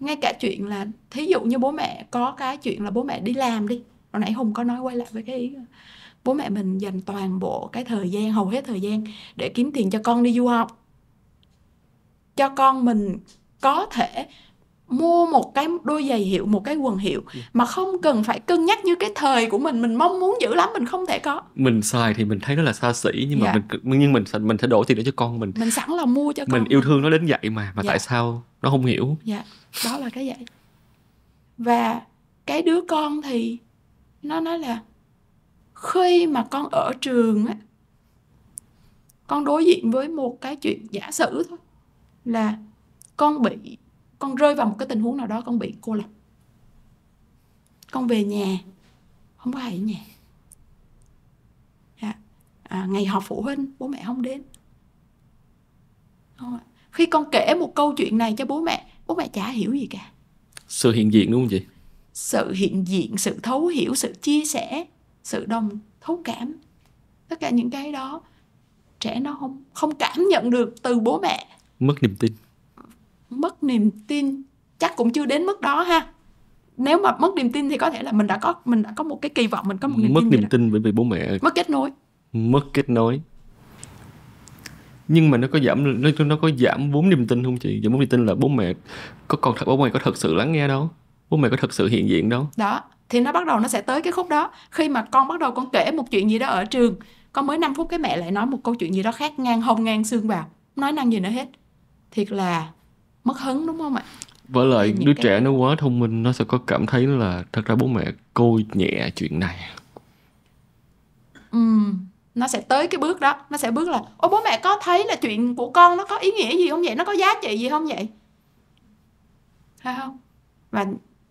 Ngay cả chuyện là thí dụ như bố mẹ có cái chuyện là bố mẹ đi làm đi, hồi nãy Hùng có nói quay lại với cái ý bố mẹ mình dành toàn bộ cái thời gian, hầu hết thời gian để kiếm tiền cho con đi du học. cho con mình có thể mua một cái đôi giày hiệu, một cái quần hiệu mà không cần phải cân nhắc như cái thời của mình mong muốn dữ lắm mình không thể có. Mình xài thì mình thấy nó là xa xỉ, nhưng mà Dạ. mình sẽ đổ tiền để cho con mình. Mình sẵn lòng mua cho con Mình yêu thương nó đến vậy mà Dạ. tại sao nó không hiểu? Dạ, đó là cái vậy. Và cái đứa con thì nó nói là khi mà con ở trường á, con đối diện với một cái chuyện giả sử thôi, là con rơi vào một cái tình huống nào đó, con bị cô lập, con về nhà không có ai ở nhà. Dạ. Ngày họp phụ huynh bố mẹ không đến. Khi con kể một câu chuyện này cho bố mẹ chả hiểu gì cả. Sự hiện diện đúng không chị? Sự hiện diện, sự thấu hiểu, sự chia sẻ, sự thấu cảm, tất cả những cái đó trẻ nó không cảm nhận được từ bố mẹ. Mất niềm tin. Mất niềm tin chắc cũng chưa đến mức đó ha. Nếu mà mất niềm tin thì có thể là mình đã có một cái kỳ vọng, mình có một niềm tin. Mất niềm tin bởi vì bố mẹ mất kết nối. Mất kết nối. Nhưng mà nó có giảm vốn niềm tin không chị? Giảm vốn niềm tin là bố mẹ có thật sự lắng nghe đâu, bố mẹ có thật sự hiện diện đâu. Đó, thì nó bắt đầu nó sẽ tới cái khúc đó. Khi mà con bắt đầu con kể một chuyện gì đó ở trường, con mới 5 phút cái mẹ lại nói một câu chuyện gì đó khác ngang hông ngang xương vào, nói năng gì nữa hết. Thiệt là mất hứng đúng không ạ? Với lại đứa trẻ nó quá thông minh, nó sẽ có cảm thấy là thật ra bố mẹ coi nhẹ chuyện này. Nó sẽ tới cái bước đó. Nó sẽ bước là bố mẹ có thấy là chuyện của con nó có ý nghĩa gì không vậy? Nó có giá trị gì không vậy? Thấy không? Và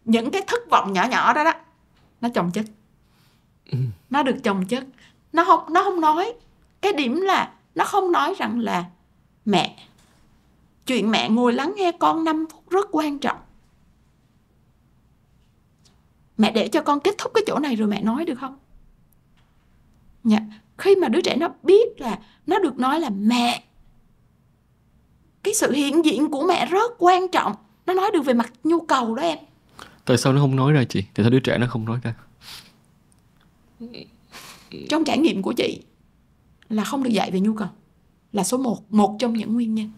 những cái thất vọng nhỏ nhỏ đó nó chồng chất. Nó được chồng chất. Nó không nói. Cái điểm là nó không nói rằng là chuyện mẹ ngồi lắng nghe con 5 phút rất quan trọng. Mẹ để cho con kết thúc cái chỗ này rồi mẹ nói được không? Dạ. Khi mà đứa trẻ nó biết là nó được nói là mẹ, cái sự hiện diện của mẹ rất quan trọng, nó nói được về mặt nhu cầu đó em. Tại sao nó không nói ra chị? Tại sao đứa trẻ nó không nói ra? Trong trải nghiệm của chị là không được dạy về nhu cầu là số 1 trong những nguyên nhân.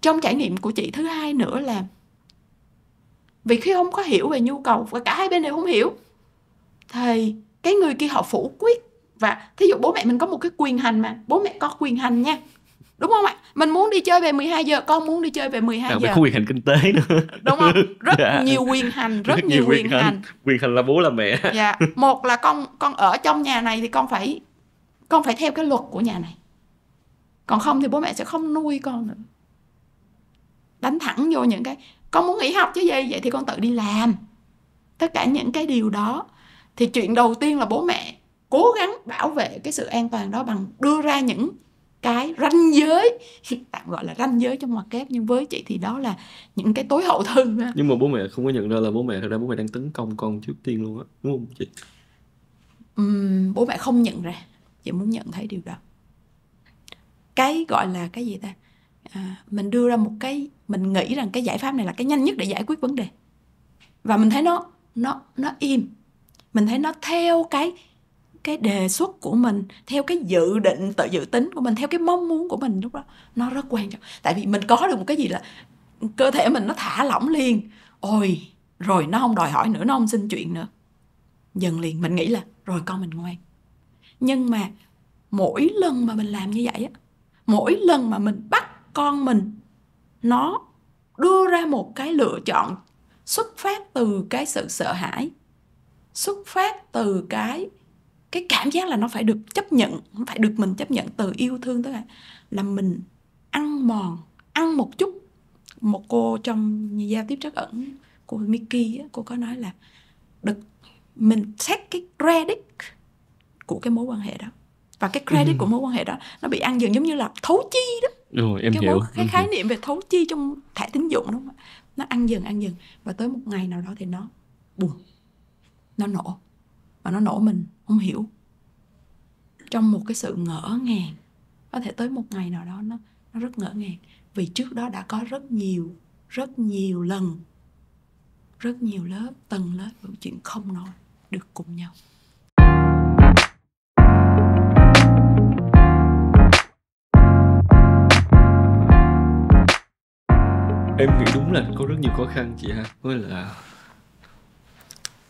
Trong trải nghiệm của chị thứ hai nữa là vì khi không có hiểu về nhu cầu và cả hai bên đều không hiểu thì cái người kia họ phủ quyết. Và thí dụ bố mẹ mình có một cái quyền hành, mà bố mẹ có quyền hành nha, đúng không ạ? Mình muốn đi chơi về 12 giờ, con muốn đi chơi về 12 giờ. Có quyền hành kinh tế nữa. Đúng không? Rất nhiều quyền hành, rất nhiều quyền hành. Quyền hành là bố là mẹ. Dạ. Một là con ở trong nhà này thì con phải theo cái luật của nhà này. Còn không thì bố mẹ sẽ không nuôi con nữa. Đánh thẳng vô những cái con muốn nghỉ học chứ gì, vậy thì con tự đi làm. Tất cả những cái điều đó thì chuyện đầu tiên là bố mẹ cố gắng bảo vệ cái sự an toàn đó bằng đưa ra những cái ranh giới, tạm gọi là ranh giới trong ngoặc kép, nhưng với chị thì đó là những cái tối hậu thư. Nhưng mà bố mẹ không có nhận ra là thật ra bố mẹ đang tấn công con trước tiên luôn á, đúng không chị? Bố mẹ không nhận ra. Chị muốn nhận thấy điều đó. Cái gọi là cái gì ta? Mình đưa ra một cái, mình nghĩ rằng cái giải pháp này là cái nhanh nhất để giải quyết vấn đề, và mình thấy nó im, mình thấy nó theo cái đề xuất của mình, theo cái dự tính của mình, theo cái mong muốn của mình, lúc đó nó rất quan trọng. Tại vì mình có được một cái gì là cơ thể mình nó thả lỏng liền, rồi nó không đòi hỏi nữa, nó không xin chuyện nữa, dần liền mình nghĩ là rồi con mình ngoan. Nhưng mà mỗi lần mà mình làm như vậy á, mỗi lần mà mình bắt con mình nó đưa ra một cái lựa chọn xuất phát từ cái sự sợ hãi, xuất phát từ cái cảm giác là nó phải được chấp nhận, phải được mình chấp nhận từ yêu thương, tức là mình ăn một chút. Một cô trong giao tiếp trắc ẩn, cô Mickey á, cô có nói là mình xét cái credit của cái mối quan hệ đó, và cái credit của mối quan hệ đó nó bị ăn dần, giống như là thấu chi đó. Rồi, em hiểu. Cái khái niệm về thấu chi trong thẻ tín dụng, đúng không? Nó ăn dần, và tới một ngày nào đó thì nó bùng, nó nổ. Và nó nổ mình không hiểu, trong một cái sự ngỡ ngàng. Có thể tới một ngày nào đó nó rất ngỡ ngàng, vì trước đó đã có rất nhiều lần, rất nhiều tầng lớp chuyện không nói được cùng nhau. Em nghĩ đúng là có rất nhiều khó khăn chị ha. Với là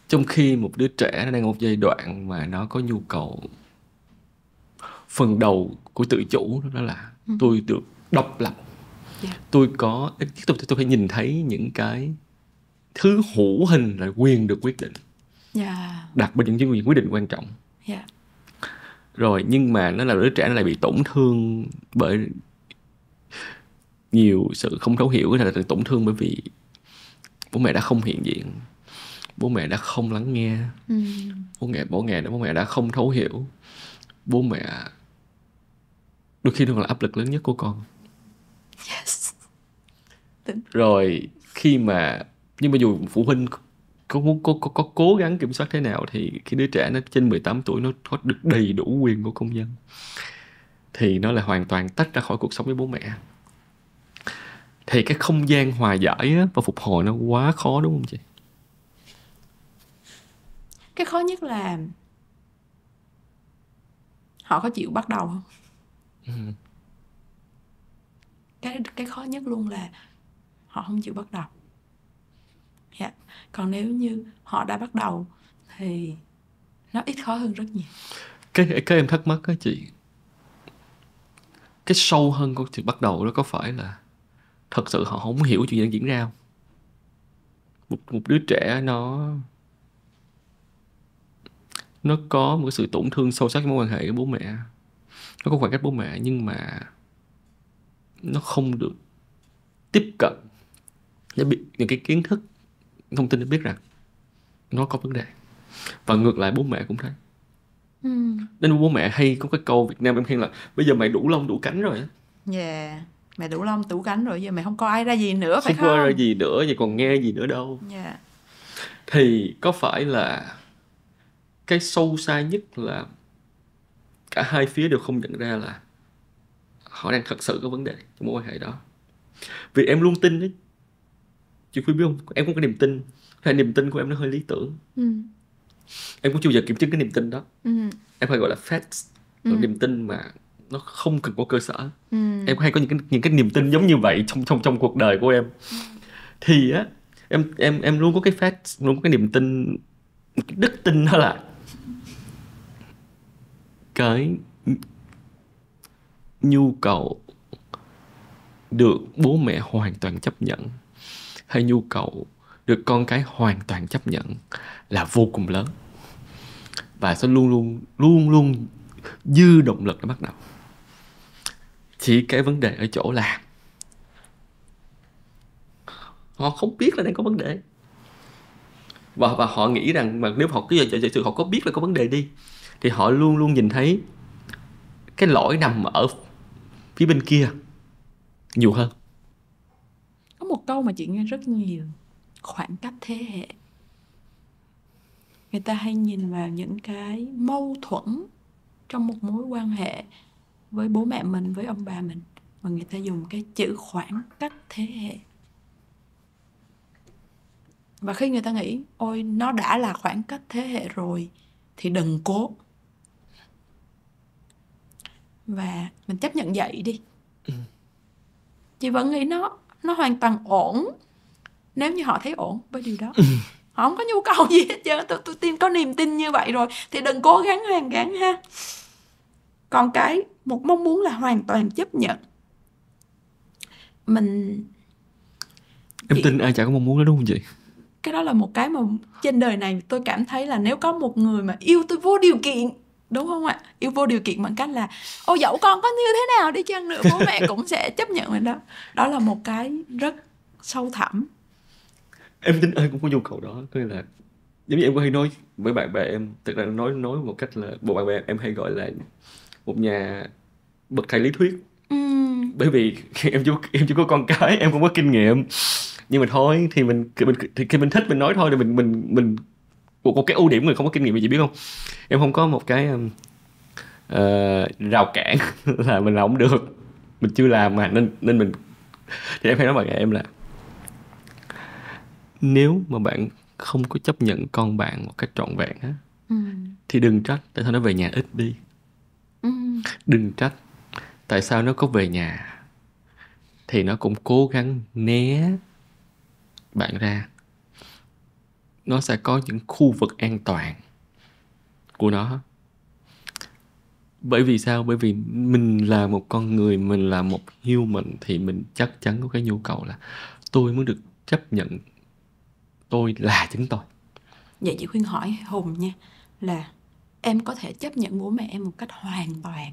trong khi một đứa trẻ nó đang ở một giai đoạn mà nó có nhu cầu phần đầu của tự chủ, đó là tôi được độc lập. Tôi có tôi phải nhìn thấy những cái thứ hữu hình là quyền được quyết định. Đặc biệt những quyết định quan trọng. Rồi nhưng mà nó là đứa trẻ nó lại bị tổn thương bởi nhiều sự không thấu hiểu, là tổn thương bởi vì bố mẹ đã không hiện diện, bố mẹ đã không lắng nghe, bố mẹ đã không thấu hiểu, bố mẹ đôi khi nó là áp lực lớn nhất của con. Rồi khi mà nhưng mà dù phụ huynh có cố gắng kiểm soát thế nào thì khi đứa trẻ nó trên 18 tuổi nó có được đầy đủ quyền của công dân thì nó là hoàn toàn tách ra khỏi cuộc sống với bố mẹ. Thì cái không gian hòa giải và phục hồi nó quá khó, đúng không chị? Cái khó nhất là họ có chịu bắt đầu không? Cái khó nhất luôn là họ không chịu bắt đầu. Còn nếu như họ đã bắt đầu thì nó ít khó hơn rất nhiều. Cái em thắc mắc á chị, cái sâu hơn của chuyện bắt đầu đó có phải là thật sự họ không hiểu chuyện gì đang diễn ra không? Một đứa trẻ nó có một sự tổn thương sâu sắc trong mối quan hệ với bố mẹ, nó có khoảng cách bố mẹ, nhưng mà nó không được tiếp cận để biết những cái kiến thức, thông tin để biết rằng nó có vấn đề. Và ngược lại bố mẹ cũng thế. Nên bố mẹ hay có cái câu Việt Nam em khen là bây giờ mày đủ lông đủ cánh rồi á. Mày đủ lông đủ cánh rồi, giờ mày không có ai ra gì nữa, phải không? Không có ra gì nữa, vậy còn nghe gì nữa đâu. Thì có phải là cái sâu xa nhất là cả hai phía đều không nhận ra là họ đang thật sự có vấn đề trong mối quan hệ đó. Vì em luôn tin đấy, chị Phi biết không, em có cái niềm tin, hay niềm tin của em nó hơi lý tưởng. Em cũng chưa bao giờ kiểm chứng cái niềm tin đó. Em phải gọi là facts, niềm tin mà nó không cần có cơ sở. Em hay có những cái niềm tin giống như vậy trong cuộc đời của em. Thì á em luôn có cái facts, luôn có cái niềm tin, cái đức tin, đó là cái nhu cầu được bố mẹ hoàn toàn chấp nhận hay nhu cầu được con cái hoàn toàn chấp nhận là vô cùng lớn và sẽ luôn luôn dư động lực để bắt đầu. Chỉ cái vấn đề ở chỗ là họ không biết là đang có vấn đề, và họ nghĩ rằng mà nếu họ cứ giả sử họ có biết là có vấn đề đi thì họ luôn luôn nhìn thấy cái lỗi nằm ở phía bên kia nhiều hơn. Có một câu mà chị nghe rất nhiều: khoảng cách thế hệ. Người ta hay nhìn vào những cái mâu thuẫn trong một mối quan hệ với bố mẹ mình, với ông bà mình, và người ta dùng cái chữ khoảng cách thế hệ. Và khi người ta nghĩ ôi nó đã là khoảng cách thế hệ rồi thì đừng cố, và mình chấp nhận vậy đi. Chị vẫn nghĩ nó hoàn toàn ổn nếu như họ thấy ổn với điều đó. Họ không có nhu cầu gì hết trơn. Tôi tin, có niềm tin như vậy rồi thì đừng cố gắng hàn gắn ha. Còn cái một mong muốn là hoàn toàn chấp nhận, em tin ai chả có mong muốn đó, đúng không chị? Cái đó là một cái mà trên đời này tôi cảm thấy là nếu có một người mà yêu tôi vô điều kiện, đúng không ạ? Yêu vô điều kiện bằng cách là ô dẫu con có như thế nào đi chăng nữa bố mẹ cũng sẽ chấp nhận mình đó. Đó là một cái rất sâu thẳm. Em tin ai cũng có nhu cầu đó. Có nghĩa là giống như em có hay nói với bạn bè em, thực ra nói một cách là bộ bạn bè em hay gọi là một nhà bậc thầy lý thuyết. Bởi vì em chưa có con cái, em không có kinh nghiệm, nhưng mà thôi thì khi mình thích mình nói thôi, thì mình một cái ưu điểm người không có kinh nghiệm, chị biết không, em không có một cái rào cản là mình làm không được, mình chưa làm mà nên mình, thì em hay nói bạn em là nếu mà bạn không có chấp nhận con bạn một cách trọn vẹn á, thì đừng trách tại sao nó về nhà ít đi. Đừng trách tại sao nó có về nhà thì nó cũng cố gắng né bạn ra. Nó sẽ có những khu vực an toàn của nó. Bởi vì sao? Bởi vì mình là một con người, mình là một human, thì mình chắc chắn có cái nhu cầu là tôi muốn được chấp nhận tôi là chính tôi. Vậy chị khuyên hỏi Hùng nha, là em có thể chấp nhận bố mẹ em một cách hoàn toàn?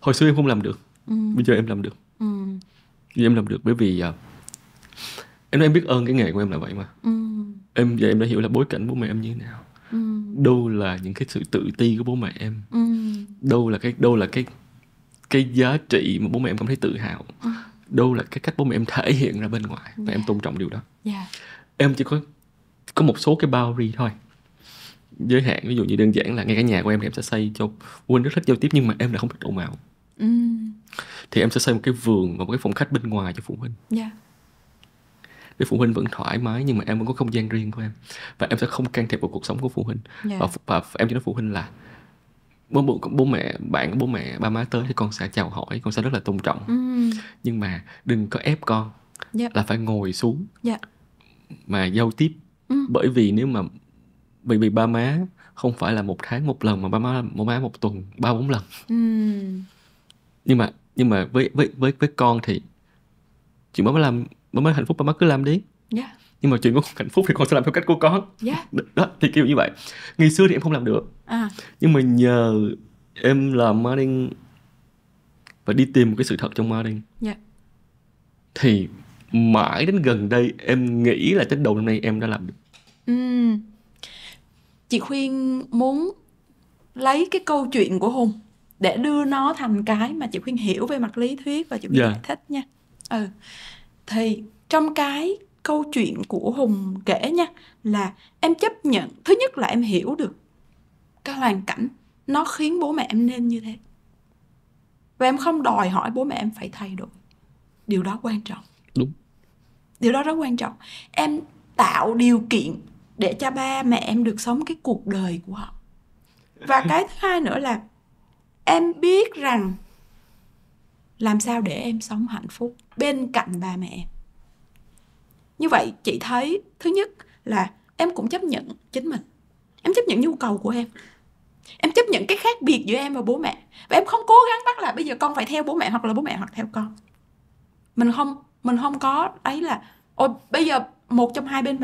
Hồi xưa em không làm được, bây giờ em làm được. Bây giờ em làm được bởi vì em nói em biết ơn cái nghề của em là vậy mà. Giờ em đã hiểu là bối cảnh bố mẹ em như thế nào. Đâu là những cái sự tự ti của bố mẹ em. Đâu là cái giá trị mà bố mẹ em cảm thấy tự hào. Đâu là cái cách bố mẹ em thể hiện ra bên ngoài. Và em tôn trọng điều đó. Em chỉ có một số cái boundary thôi, giới hạn. Ví dụ như đơn giản là ngay cả nhà của em thì em sẽ xây cho phụ huynh rất thích giao tiếp, nhưng mà em là không thích ồn ào. Thì em sẽ xây một cái vườn và một cái phòng khách bên ngoài cho phụ huynh. Để phụ huynh vẫn thoải mái, nhưng mà em vẫn có không gian riêng của em. Và em sẽ không can thiệp vào cuộc sống của phụ huynh. Và em chỉ nói phụ huynh là bố mẹ, bạn của bố mẹ, ba má tới thì con sẽ chào hỏi, con sẽ rất là tôn trọng. Nhưng mà đừng có ép con là phải ngồi xuống mà giao tiếp. Bởi vì nếu mà vì ba má không phải là 1 tháng 1 lần, mà ba má 1 tuần 3-4 lần. Nhưng mà với con thì chuyện ba má làm, ba má hạnh phúc ba má cứ làm đi. Nhưng mà chuyện của con hạnh phúc thì con sẽ làm theo cách của con. Đó, thì kiểu như vậy. Ngày xưa thì em không làm được. Nhưng mà nhờ em làm marketing và đi tìm một cái sự thật trong marketing, thì mãi đến gần đây em nghĩ là đến đầu năm nay em đã làm được. Chị Khuyên muốn lấy cái câu chuyện của Hùng để đưa nó thành cái mà chị Khuyên hiểu về mặt lý thuyết và chị Khuyên giải thích nha. Thì trong cái câu chuyện của Hùng kể nha, là em chấp nhận, thứ nhất là em hiểu được cái hoàn cảnh nó khiến bố mẹ em nên như thế, và em không đòi hỏi bố mẹ em phải thay đổi. Điều đó quan trọng. Đúng. Điều đó rất quan trọng. Em tạo điều kiện để cho ba mẹ em được sống cái cuộc đời của họ. Và cái thứ hai nữa là em biết rằng làm sao để em sống hạnh phúc bên cạnh ba mẹ em. Như vậy chị thấy thứ nhất là em cũng chấp nhận chính mình. Em chấp nhận nhu cầu của em. Em chấp nhận cái khác biệt giữa em và bố mẹ. Và em không cố gắng bắt là bây giờ con phải theo bố mẹ, hoặc là bố mẹ hoặc theo con. Mình không có ấy là bây giờ một trong hai bên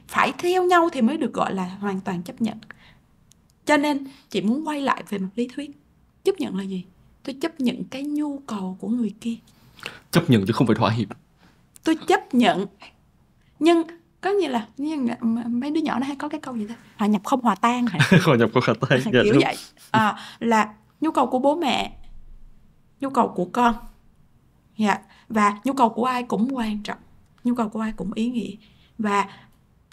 phải theo nhau thì mới được gọi là hoàn toàn chấp nhận. Cho nên chị muốn quay lại về mặt lý thuyết. Chấp nhận là gì? Tôi chấp nhận cái nhu cầu của người kia. Chấp nhận chứ không phải thỏa hiệp. Tôi chấp nhận. Nhưng có như là mấy đứa nhỏ nó hay có cái câu gì đó, hòa nhập không hòa tan hả? Hòa nhập không hòa tan. Kiểu đúng vậy. Là nhu cầu của bố mẹ, nhu cầu của con, và nhu cầu của ai cũng quan trọng, nhu cầu của ai cũng ý nghĩa. Và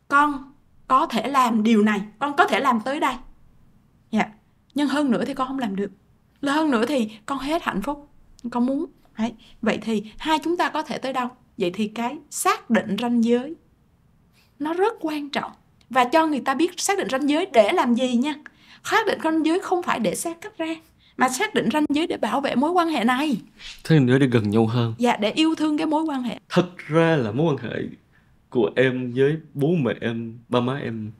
con có thể làm điều này, con có thể làm tới đây, nhưng hơn nữa thì con không làm được, là hơn nữa thì con hết hạnh phúc, con muốn. Vậy thì hai chúng ta có thể tới đâu? Vậy thì cái xác định ranh giới nó rất quan trọng. Và cho người ta biết xác định ranh giới để làm gì nha. Xác định ranh giới không phải để xa cách ra, mà xác định ranh giới để bảo vệ mối quan hệ này. Thế nữa để gần nhau hơn. Để yêu thương cái mối quan hệ. Thật ra là mối quan hệ của em với bố mẹ em, ba má em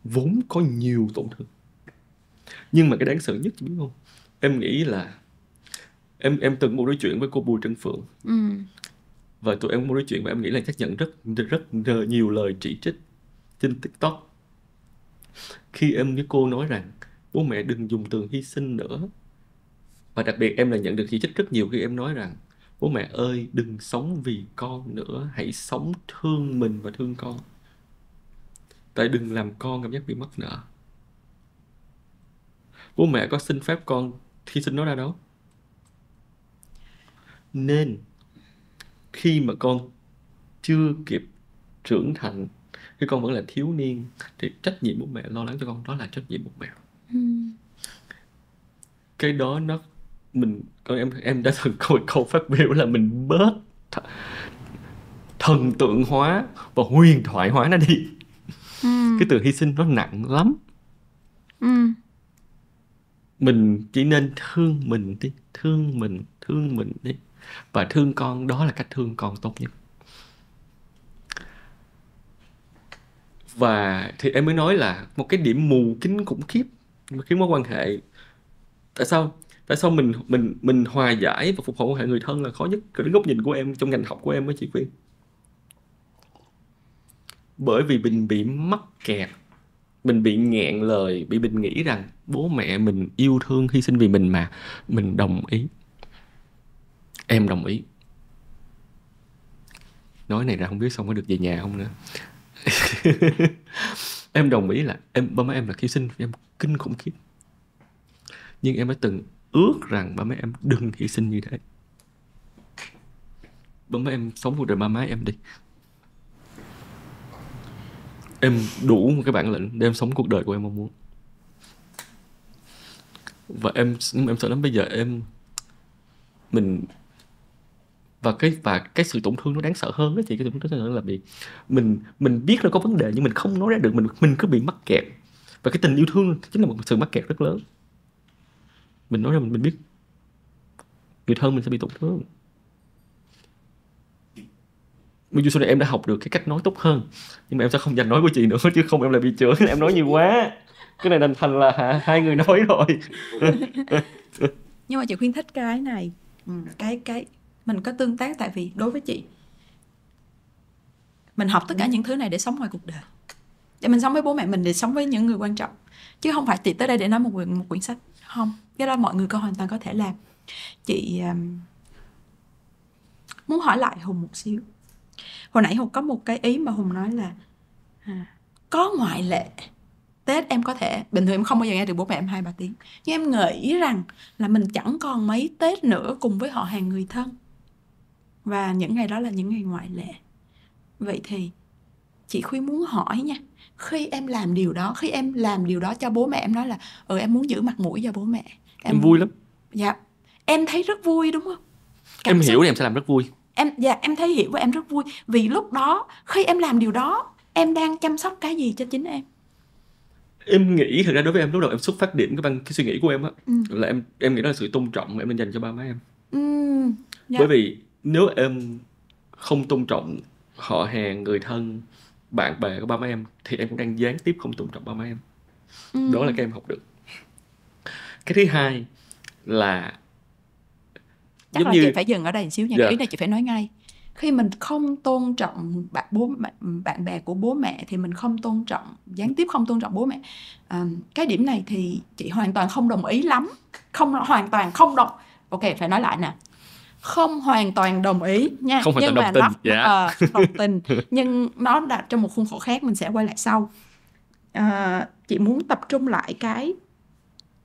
vốn có nhiều tổn thương. Nhưng mà cái đáng sợ nhất chị biết không? Em nghĩ là em từng một đối chuyện với cô Bùi Trân Phượng. Và tụi em có một đối chuyện và em nghĩ là chắc nhận rất nhiều lời chỉ trích trên TikTok. Khi em với cô nói rằng bố mẹ đừng dùng từ hy sinh nữa. Và đặc biệt em là nhận được chỉ trích rất nhiều khi em nói rằng bố mẹ ơi đừng sống vì con nữa, hãy sống thương mình và thương con. Tại đừng làm con cảm giác bị mất nợ. Bố mẹ có xin phép con hy sinh nó ra đâu. Nên khi mà con chưa kịp trưởng thành, khi con vẫn là thiếu niên, thì trách nhiệm bố mẹ lo lắng cho con đó là trách nhiệm bố mẹ. Cái đó nó em đã từng có một câu phát biểu là mình bớt thần tượng hóa và huyền thoại hóa nó đi. Cái từ hy sinh nó nặng lắm. Mình chỉ nên thương mình đi, thương mình đi. Và thương con, đó là cách thương con tốt nhất. Và thì em mới nói là một cái điểm mù kính khủng khiếp khiến mối quan hệ. Tại sao mình hòa giải và phục hồi quan hệ người thân là khó nhất? Cái góc nhìn của em trong ngành học của em với chị Khuyên. Bởi vì mình bị mắc kẹt, mình bị nghẹn lời, mình nghĩ rằng bố mẹ mình yêu thương hy sinh vì mình mà, mình đồng ý. Em đồng ý. Nói này ra không biết xong có được về nhà không nữa. Em đồng ý là ba má em là hy sinh vì em kinh khủng khiếp. Nhưng em đã từng ước rằng ba má em đừng hy sinh như thế. Ba má em sống cuộc đời ba má em đi. Em đủ một cái bản lĩnh để em sống cuộc đời của em mong muốn. Và em sợ lắm bây giờ và cái sự tổn thương nó đáng sợ hơn đó chị. Cái sự tổn thương là bị mình biết nó có vấn đề nhưng mình không nói ra được, mình cứ bị mắc kẹt. Và cái tình yêu thương chính là một sự mắc kẹt rất lớn. Mình nói ra mình biết người thân mình sẽ bị tổn thương. Bây giờ sau này em đã học được cái cách nói tốt hơn, nhưng mà em sẽ không dành nói của chị nữa, chứ không em lại bị chửi em nói nhiều quá. Cái này thành là hai người nói rồi. Nhưng mà chị khuyên thích cái này, cái mình có tương tác. Tại vì đối với chị, mình học tất cả những thứ này để sống ngoài cuộc đời, để mình sống với bố mẹ mình, để sống với những người quan trọng, chứ không phải chị tới đây để nói một quyển sách. Không, cái đó mọi người hoàn toàn có thể làm. Chị muốn hỏi lại Hùng một xíu. Hồi nãy Hùng có một cái ý mà Hùng nói là có ngoại lệ. Tết em có thể, bình thường em không bao giờ nghe được bố mẹ em 2-3 tiếng, nhưng em nghĩ rằng là mình chẳng còn mấy Tết nữa cùng với họ hàng người thân, và những ngày đó là những ngày ngoại lệ. Vậy thì chị Khuyên muốn hỏi nha, khi em làm điều đó cho bố mẹ, em nói là em muốn giữ mặt mũi cho bố mẹ, Em vui lắm. Dạ, em thấy rất vui đúng không? Em hiểu thì em sẽ làm rất vui. Em thấy hiểu và em rất vui. Vì lúc đó, khi em làm điều đó, em đang chăm sóc cái gì cho chính em? Em nghĩ thật ra đối với em, lúc đầu em xuất phát điểm cái suy nghĩ của em á, là em nghĩ đó là sự tôn trọng mà em nên dành cho ba má em. Dạ. Bởi vì nếu em không tôn trọng họ hàng, người thân, bạn bè của ba má em, thì em cũng đang gián tiếp không tôn trọng ba má em. Đó là cái em học được. Cái thứ hai là chắc là chị phải dừng ở đây một xíu nha. Cái ý này chị phải nói ngay. Khi mình không tôn trọng bạn bè của bố mẹ thì mình không tôn trọng, gián tiếp không tôn trọng bố mẹ. Cái điểm này thì chị hoàn toàn không đồng ý lắm. Ok, phải nói lại nè. Không hoàn toàn đồng ý nha. Không hoàn toàn đồng tình. Đồng tình. Nhưng nó đặt trong một khuôn khổ khác, mình sẽ quay lại sau. Chị muốn tập trung lại cái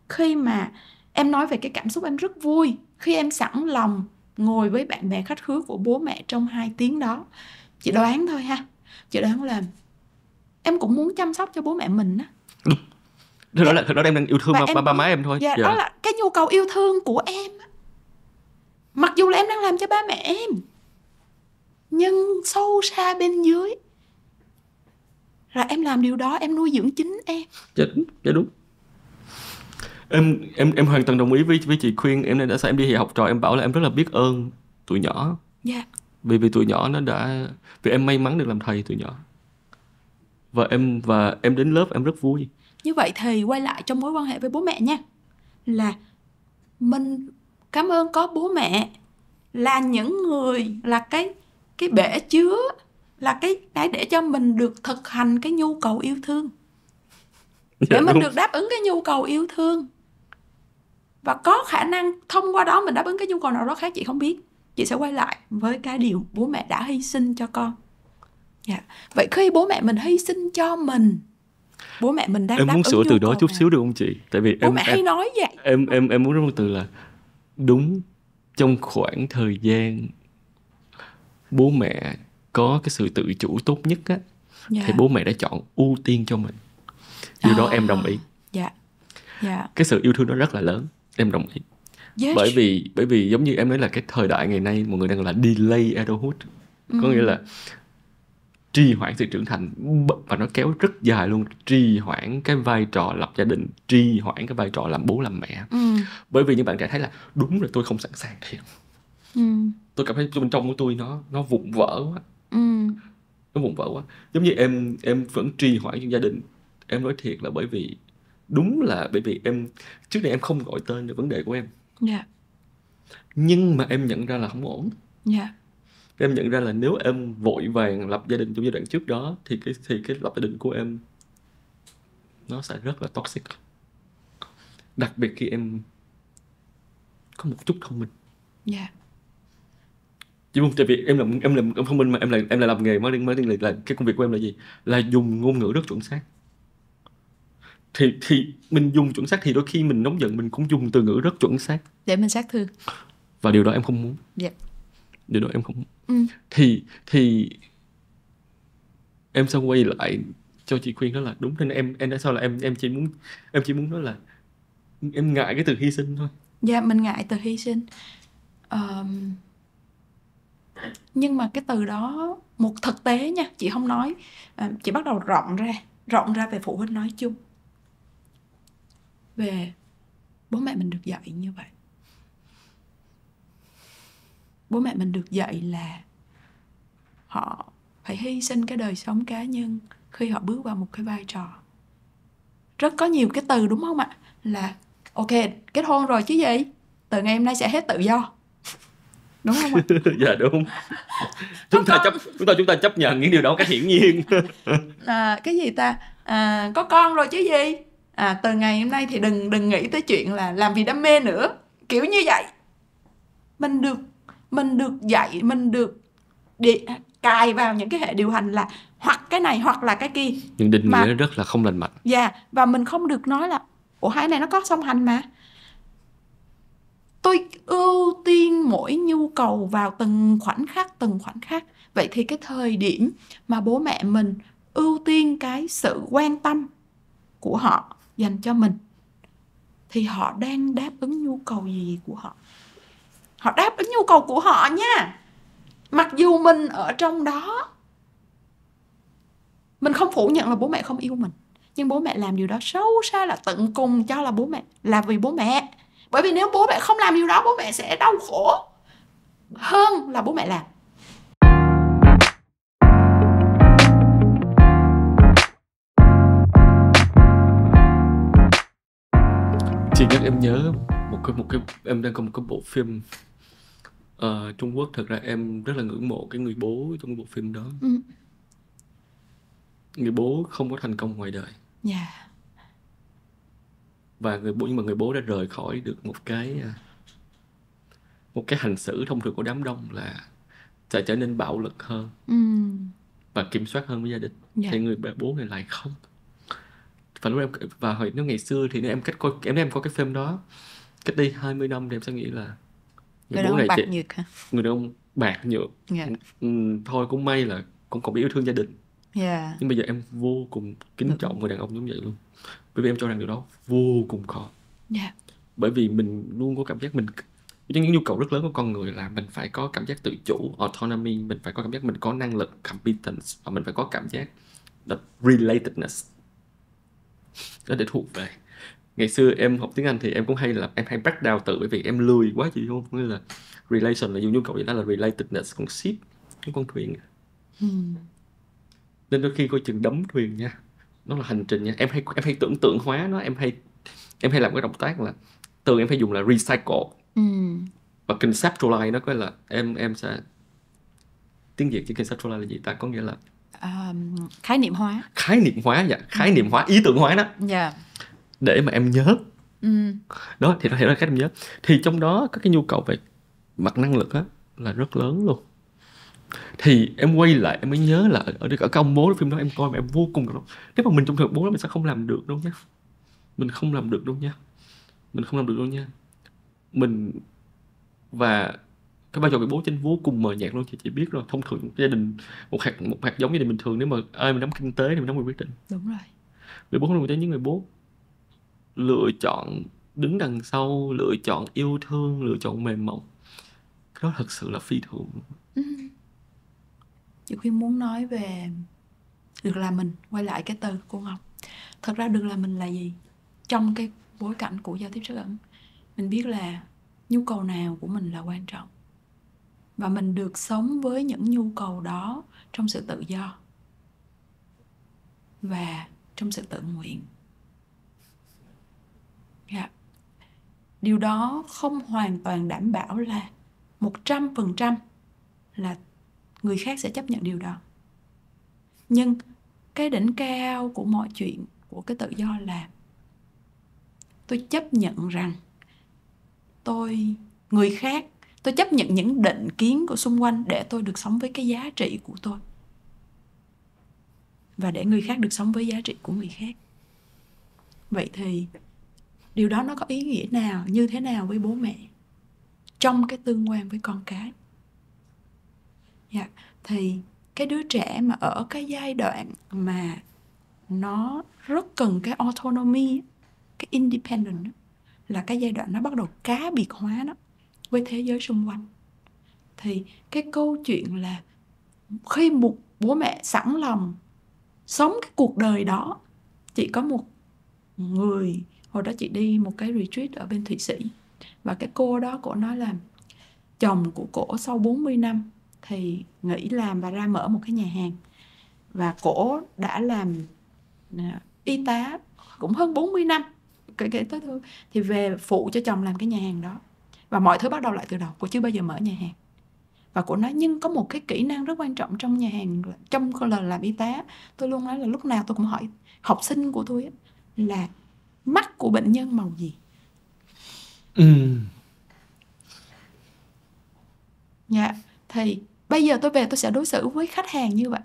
khi mà em nói về cái cảm xúc em rất vui khi em sẵn lòng ngồi với bạn bè khách khứa của bố mẹ trong 2 tiếng đó. Chị đoán thôi ha. Chị đoán là em cũng muốn chăm sóc cho bố mẹ mình á. Thật đó em đang yêu thương ba má em thôi. Dạ, đó là cái nhu cầu yêu thương của em á. Mặc dù là em đang làm cho ba mẹ em, nhưng sâu xa bên dưới là em làm điều đó, em nuôi dưỡng chính em. Dạ đúng. Em hoàn toàn đồng ý với chị Khuyên. Em đã sao em đi học trò, em bảo là em rất là biết ơn tụi nhỏ. Dạ. Vì tụi nhỏ vì em may mắn được làm thầy tụi nhỏ. Và em đến lớp em rất vui. Như vậy thì quay lại trong mối quan hệ với bố mẹ nha, là mình cảm ơn có bố mẹ là những người, là cái bể chứa, là cái để cho mình được thực hành cái nhu cầu yêu thương, để mình được đáp ứng cái nhu cầu yêu thương. Và có khả năng thông qua đó mình đáp ứng cái nhu cầu nào đó khác chị không biết. Chị sẽ quay lại với cái điều bố mẹ đã hy sinh cho con. Vậy khi bố mẹ mình hy sinh cho mình, bố mẹ mình đang đáp ứng. Em muốn sửa từ đó chút xíu được không chị? Tại vì bố mẹ hay nói vậy. Em muốn nói một từ là đúng. Trong khoảng thời gian bố mẹ có cái sự tự chủ tốt nhất á, thì bố mẹ đã chọn ưu tiên cho mình. Điều đó em đồng ý. Cái sự yêu thương đó rất là lớn, em đồng ý. Bởi vì giống như em nói là cái thời đại ngày nay mọi người đang là delay adulthood, có nghĩa là trì hoãn sự trưởng thành, và nó kéo rất dài luôn. Trì hoãn cái vai trò lập gia đình, trì hoãn cái vai trò làm bố làm mẹ. Bởi vì những bạn trẻ thấy là đúng là tôi không sẵn sàng thiệt, Tôi cảm thấy bên trong của tôi nó vụn vỡ quá. Nó vụn vỡ quá. Giống như em vẫn trì hoãn trong gia đình. Em nói thiệt là bởi vì em trước đây em không gọi tên được vấn đề của em. Dạ. Nhưng mà em nhận ra là không ổn. Dạ. Em nhận ra là nếu em vội vàng lập gia đình trong giai đoạn trước đó thì cái lập gia đình của em nó sẽ rất là toxic. Đặc biệt khi em có một chút thông minh. Dạ. Chứ không, tại vì em thông minh mà em là làm nghề marketing là cái công việc của em là gì? Là dùng ngôn ngữ rất chuẩn xác. Thì mình dùng chuẩn xác thì đôi khi mình nóng giận mình cũng dùng từ ngữ rất chuẩn xác để mình sát thương. Và điều đó em không muốn. Yep. Điều đó em không muốn. Thì em sẽ quay lại cho chị khuyên đó là đúng. Nên em đã sao là em chỉ muốn nói là em ngại cái từ hy sinh thôi. Dạ, mình ngại từ hy sinh. Nhưng mà cái từ đó một thực tế nha, chị không nói, chị bắt đầu rộng ra về phụ huynh nói chung, về bố mẹ mình được dạy như vậy. Bố mẹ mình được dạy là họ phải hy sinh cái đời sống cá nhân khi họ bước vào một cái vai trò. Rất có nhiều cái từ, đúng không ạ? Là ok, kết hôn rồi chứ gì, từ ngày hôm nay sẽ hết tự do, đúng không ạ? Dạ đúng. Chúng ta chấp nhận những điều đó cái hiển nhiên. Cái gì ta? Có con rồi chứ gì, từ ngày hôm nay thì đừng nghĩ tới chuyện là làm vì đam mê nữa, kiểu như vậy. Mình được dạy, mình được cài vào những cái hệ điều hành là hoặc cái này hoặc là cái kia. Những định nghĩa rất là không lành mạnh. Dạ, và mình không được nói là hai này nó có song hành mà. Tôi ưu tiên mỗi nhu cầu vào từng khoảnh khắc. Vậy thì cái thời điểm mà bố mẹ mình ưu tiên cái sự quan tâm của họ dành cho mình thì họ đang đáp ứng nhu cầu gì của họ? Họ đáp ứng nhu cầu của họ nha. Mặc dù mình ở trong đó, mình không phủ nhận là bố mẹ không yêu mình, nhưng bố mẹ làm điều đó sâu xa là tận cùng cho là bố mẹ, là vì bố mẹ. Bởi vì nếu bố mẹ không làm điều đó, bố mẹ sẽ đau khổ hơn là bố mẹ làm. Chị nhắc em nhớ một cái em đang có một cái bộ phim Trung Quốc. Thật ra em rất là ngưỡng mộ cái người bố trong bộ phim đó. Người bố không có thành công ngoài đời. Yeah. Và nhưng mà người bố đã rời khỏi được một cái hành xử thông thường của đám đông là sẽ trở nên bạo lực hơn và kiểm soát hơn với gia đình. Thì người bố này lại không. Và lúc và hồi nếu ngày xưa thì nếu em coi cái phim đó cách đây 20 năm thì em sẽ nghĩ là người đàn ông bạc nhược hả? Người đàn ông bạc nhược. Thôi cũng may là cũng còn biết yêu thương gia đình. Nhưng bây giờ em vô cùng kính trọng người đàn ông giống vậy luôn. Bởi vì em cho rằng điều đó vô cùng khó. Bởi vì mình luôn có cảm giác những nhu cầu rất lớn của con người là mình phải có cảm giác tự chủ, autonomy, mình phải có cảm giác mình có năng lực, competence, và mình phải có cảm giác là relatedness. Đó để thuộc về. Ngày xưa em học tiếng Anh thì em cũng hay break down từ, bởi vì em lười quá chị không? Nên là relation là dùng nhu cầu vậy đó là relatedness, còn ship cái con thuyền. Nên đôi khi coi chừng đắm thuyền nha, nó là hành trình nha. Em hay tưởng tượng hóa nó, em hay làm cái động tác là từ em phải dùng là recycle và conceptualize nó. Có là em sẽ tiếng Việt chứ conceptualize là gì ta? Có nghĩa là khái niệm hóa. Dạ, khái niệm hóa, ý tưởng hóa đó. Để mà em nhớ. Đó thì nó là khái niệm nhớ. Thì trong đó có cái nhu cầu về mặt năng lực á là rất lớn luôn. Thì em quay lại em mới nhớ là ở cái ông bố phim đó em coi mà em vô cùng cảm động. Nếu mà mình trong trường bố đó mình sẽ không làm được đâu nhá. Mình và cái vai trò của bố chính vô cùng mờ nhạt luôn. Chị biết rồi, thông thường gia đình một hạt giống gia đình bình thường, nếu mà ai mà nắm kinh tế thì mình nắm quyền quyết định. Đúng rồi. Người bố không có những người bố lựa chọn đứng đằng sau, lựa chọn yêu thương, lựa chọn mềm mỏng. Cái đó thật sự là phi thường. Chị khuyên muốn nói về được là mình, quay lại cái từ cô Ngọc. Thật ra được là mình là gì? Trong cái bối cảnh của giao tiếp sức ẩn, mình biết là nhu cầu nào của mình là quan trọng. và mình được sống với những nhu cầu đó trong sự tự do và trong sự tự nguyện. Điều đó không hoàn toàn đảm bảo là 100% là người khác sẽ chấp nhận điều đó. Nhưng cái đỉnh cao của mọi chuyện, của cái tự do là tôi chấp nhận rằng người khác, tôi chấp nhận những định kiến của xung quanh để tôi được sống với cái giá trị của tôi. Và để người khác được sống với giá trị của người khác. Vậy thì điều đó nó có ý nghĩa nào, như thế nào với bố mẹ trong cái tương quan với con cái? Thì cái đứa trẻ mà ở cái giai đoạn mà nó rất cần cái autonomy, cái independent, là cái giai đoạn nó bắt đầu cá biệt hóa nó với thế giới xung quanh. Thì cái câu chuyện là khi một bố mẹ sẵn lòng sống cái cuộc đời đó. Chị có một người, hồi đó chị đi một cái retreat ở bên Thụy Sĩ, và cái cô đó cổ nói là chồng của cổ sau 40 năm thì nghỉ làm và ra mở một cái nhà hàng. Và cổ đã làm y tá cũng hơn 40 năm kể tới thôi, thì về phụ cho chồng làm cái nhà hàng đó. Và mọi thứ bắt đầu lại từ đầu, cô chưa bao giờ mở nhà hàng. Và cô nói nhưng có một cái kỹ năng rất quan trọng trong nhà hàng, trong lần làm y tá. Tôi luôn nói là lúc nào tôi cũng hỏi học sinh của tôi là mắt của bệnh nhân màu gì. Thì bây giờ tôi về tôi sẽ đối xử với khách hàng như vậy.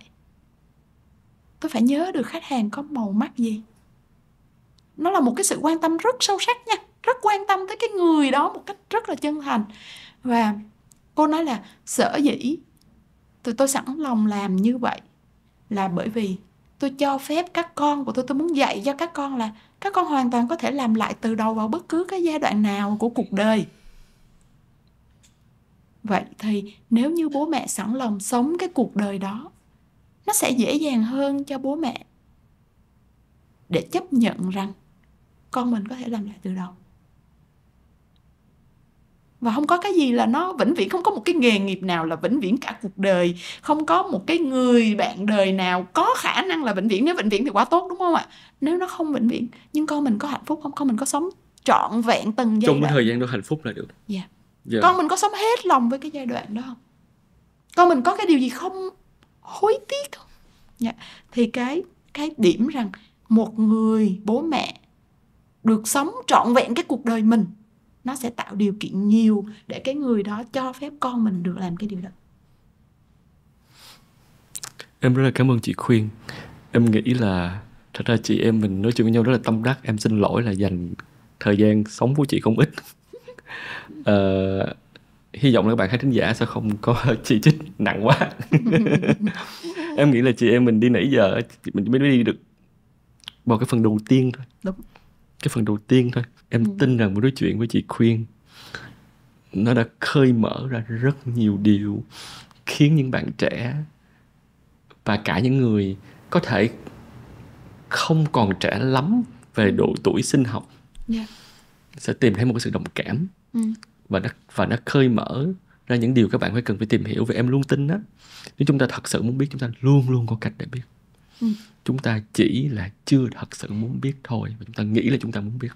Tôi phải nhớ được khách hàng có màu mắt gì. Nó là một cái sự quan tâm rất sâu sắc nha, rất quan tâm tới cái người đó một cách rất là chân thành. Và cô nói là sở dĩ tôi sẵn lòng làm như vậy là bởi vì tôi cho phép các con của tôi muốn dạy cho các con là các con hoàn toàn có thể làm lại từ đầu vào bất cứ cái giai đoạn nào của cuộc đời. Vậy thì nếu như bố mẹ sẵn lòng sống cái cuộc đời đó, nó sẽ dễ dàng hơn cho bố mẹ để chấp nhận rằng con mình có thể làm lại từ đầu. Và không có cái gì là nó vĩnh viễn, không có một cái nghề nghiệp nào là vĩnh viễn cả cuộc đời, không có một cái người bạn đời nào có khả năng là vĩnh viễn. Nếu vĩnh viễn thì quá tốt, đúng không ạ? Nếu nó không vĩnh viễn, nhưng con mình có hạnh phúc không? Con mình có sống trọn vẹn từng giai đoạn? Trong cái thời gian đó hạnh phúc là được. Con mình có sống hết lòng với cái giai đoạn đó không? Con mình có cái điều gì không hối tiếc không? Thì cái điểm rằng một người bố mẹ được sống trọn vẹn cái cuộc đời mình, nó sẽ tạo điều kiện nhiều để cái người đó cho phép con mình được làm cái điều đó. Em rất là cảm ơn chị khuyên. Em nghĩ là thật ra chị em mình nói chuyện với nhau rất là tâm đắc. Em xin lỗi là dành thời gian sống của chị không ít. Hy vọng là các bạn khán thính giả sẽ không có chỉ trích nặng quá. Em nghĩ là chị em mình đi nãy giờ mình mới đi được vào cái phần đầu tiên thôi. Đúng. Cái phần đầu tiên thôi. Em tin rằng một nói chuyện với chị khuyên nó đã khơi mở ra rất nhiều điều, khiến những bạn trẻ và cả những người có thể không còn trẻ lắm về độ tuổi sinh học sẽ tìm thấy một cái sự đồng cảm. Và nó khơi mở ra những điều các bạn cần phải tìm hiểu. Vì em luôn tin đó, nếu chúng ta thật sự muốn biết, chúng ta luôn luôn có cách để biết. Chúng ta chỉ là chưa thật sự muốn biết thôi, và chúng ta nghĩ là chúng ta muốn biết.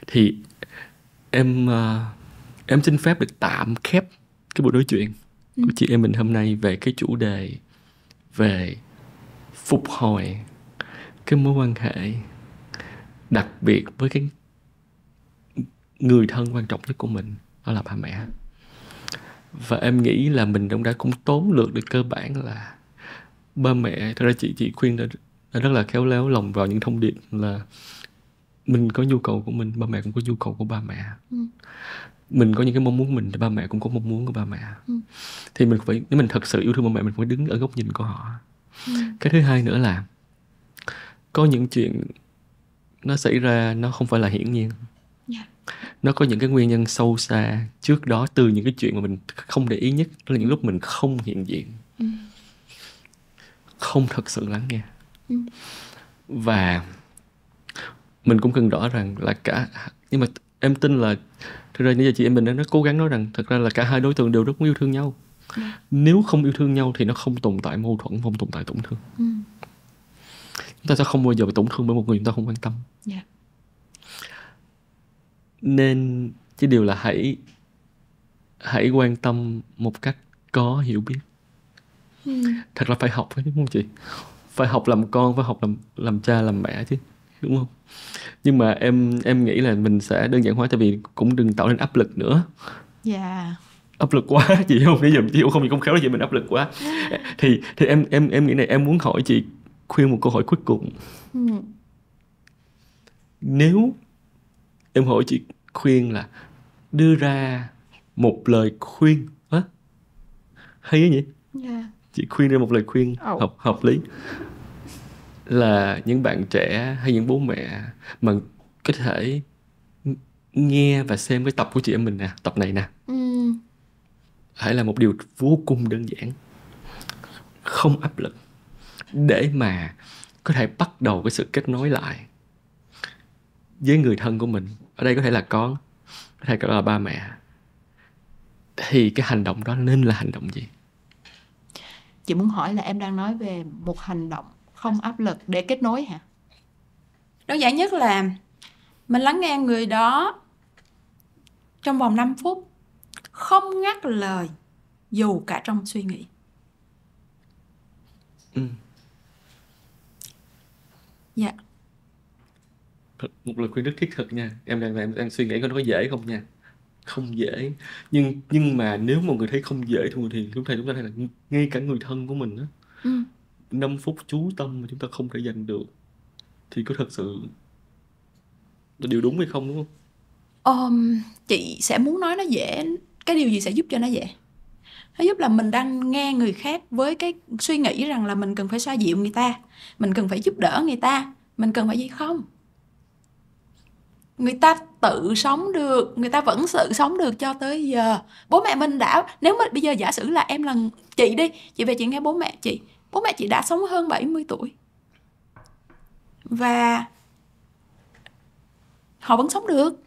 Thì em xin phép được tạm khép cái buổi nói chuyện của chị em mình hôm nay về cái chủ đề về phục hồi cái mối quan hệ đặc biệt với cái người thân quan trọng nhất của mình, đó là ba mẹ. Và em nghĩ là mình cũng tóm lược được cơ bản là ba mẹ, thật ra chị khuyên đã rất là khéo léo lồng vào những thông điệp là mình có nhu cầu của mình, ba mẹ cũng có nhu cầu của ba mẹ. Mình có những cái mong muốn mình thì ba mẹ cũng có mong muốn của ba mẹ. Thì mình phải, nếu mình thật sự yêu thương ba mẹ, mình phải đứng ở góc nhìn của họ. Cái thứ hai nữa là có những chuyện nó xảy ra nó không phải là hiển nhiên. Nó có những cái nguyên nhân sâu xa trước đó, từ những cái chuyện mà mình không để ý nhất. Đó là những lúc mình không hiện diện, không thật sự lắng nghe. Và mình cũng cần rõ ràng là nhưng mà em tin là thực ra những gì chị em mình nó cố gắng nói rằng thật ra là cả hai đối tượng đều rất muốn yêu thương nhau. Nếu không yêu thương nhau thì nó không tồn tại mâu thuẫn, không tồn tại tổn thương. Chúng ta sẽ không bao giờ bị tổn thương bởi một người chúng ta không quan tâm. Nên cái điều là hãy quan tâm một cách có hiểu biết. Thật là phải học đấy, đúng không chị? Phải học làm con, phải học làm cha làm mẹ chứ, đúng không? Nhưng mà em nghĩ là mình sẽ đơn giản hóa, tại vì cũng đừng tạo nên áp lực nữa. Áp lực quá chị không, để dùm chị không bị không khéo là chị mình áp lực quá. Thì em nghĩ này, em muốn hỏi chị khuyên một câu hỏi cuối cùng. Nếu em hỏi chị khuyên là đưa ra một lời khuyên hay ấy nhỉ? Chị khuyên ra một lời khuyên hợp lý là những bạn trẻ hay những bố mẹ mà có thể nghe và xem cái tập của chị em mình nè, tập này nè, hãy là một điều vô cùng đơn giản, không áp lực, để mà có thể bắt đầu cái sự kết nối lại với người thân của mình. Ở đây có thể là con, có thể là ba mẹ. Thì cái hành động đó nên là hành động gì? Chị muốn hỏi là em đang nói về một hành động không áp lực để kết nối hả? Đơn giản nhất là mình lắng nghe người đó trong vòng 5 phút, không ngắt lời dù cả trong suy nghĩ. Dạ. Một lời khuyên rất thiết thực nha. Em đang suy nghĩ coi nó có dễ không nha. Không dễ. Nhưng mà nếu một người thấy không dễ thì chúng ta thấy là ngay cả người thân của mình á, 5 phút chú tâm mà chúng ta không thể dành được thì có thật sự là điều đúng hay không, đúng không? Chị sẽ muốn nói nó dễ. Cái điều gì sẽ giúp cho nó dễ? Nó giúp là mình đang nghe người khác với cái suy nghĩ rằng là mình cần phải xoa dịu người ta, mình cần phải giúp đỡ người ta, mình cần phải gì không? Người ta tự sống được, người ta vẫn tự sống được cho tới giờ. Bố mẹ mình đã, nếu mà bây giờ giả sử là em là chị đi, chị về chị nghe bố mẹ chị đã sống hơn 70 tuổi và họ vẫn sống được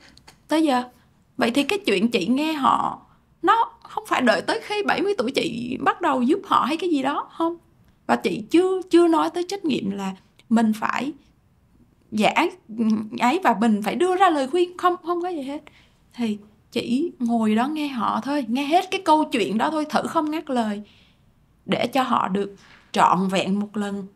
tới giờ. Vậy thì cái chuyện chị nghe họ, nó không phải đợi tới khi 70 tuổi chị bắt đầu giúp họ hay cái gì đó không. Và chị chưa nói tới trách nhiệm là mình phải giả ấy và mình phải đưa ra lời khuyên, không có gì hết. Thì chỉ ngồi đó nghe họ thôi, nghe hết cái câu chuyện đó thôi, thử không ngắt lời để cho họ được trọn vẹn một lần.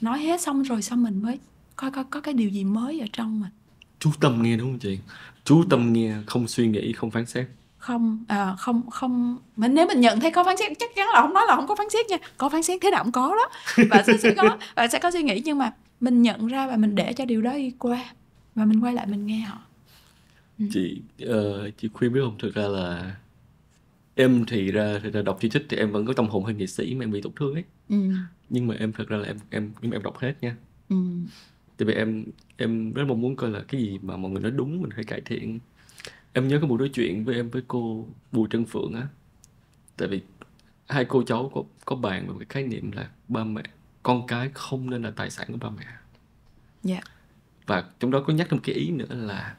Nói hết xong rồi xong mình mới coi có cái điều gì mới ở trong mình. Chú tâm nghe, đúng không chị? Chú tâm nghe, không suy nghĩ, không phán xét. Không nếu mình nhận thấy có phán xét, chắc chắn là không nói là không có phán xét nha, có phán xét thế nào cũng có đó và sẽ có suy nghĩ, nhưng mà mình nhận ra và mình để cho điều đó đi qua và mình quay lại mình nghe họ. Chị khuyên biết không, thực ra là em thì ra đọc tri thức thì em vẫn có tâm hồn hơi nghệ sĩ mà em bị tổn thương ấy. Nhưng mà em thật ra là em đọc hết nha. Tại vì em rất mong muốn coi là cái gì mà mọi người nói đúng mình phải cải thiện. Em nhớ có một đối chuyện với cô Bùi Trân Phượng á. Tại vì hai cô cháu có bàn về cái khái niệm là ba mẹ, con cái không nên là tài sản của ba mẹ. Và trong đó có nhắc thêm cái ý nữa là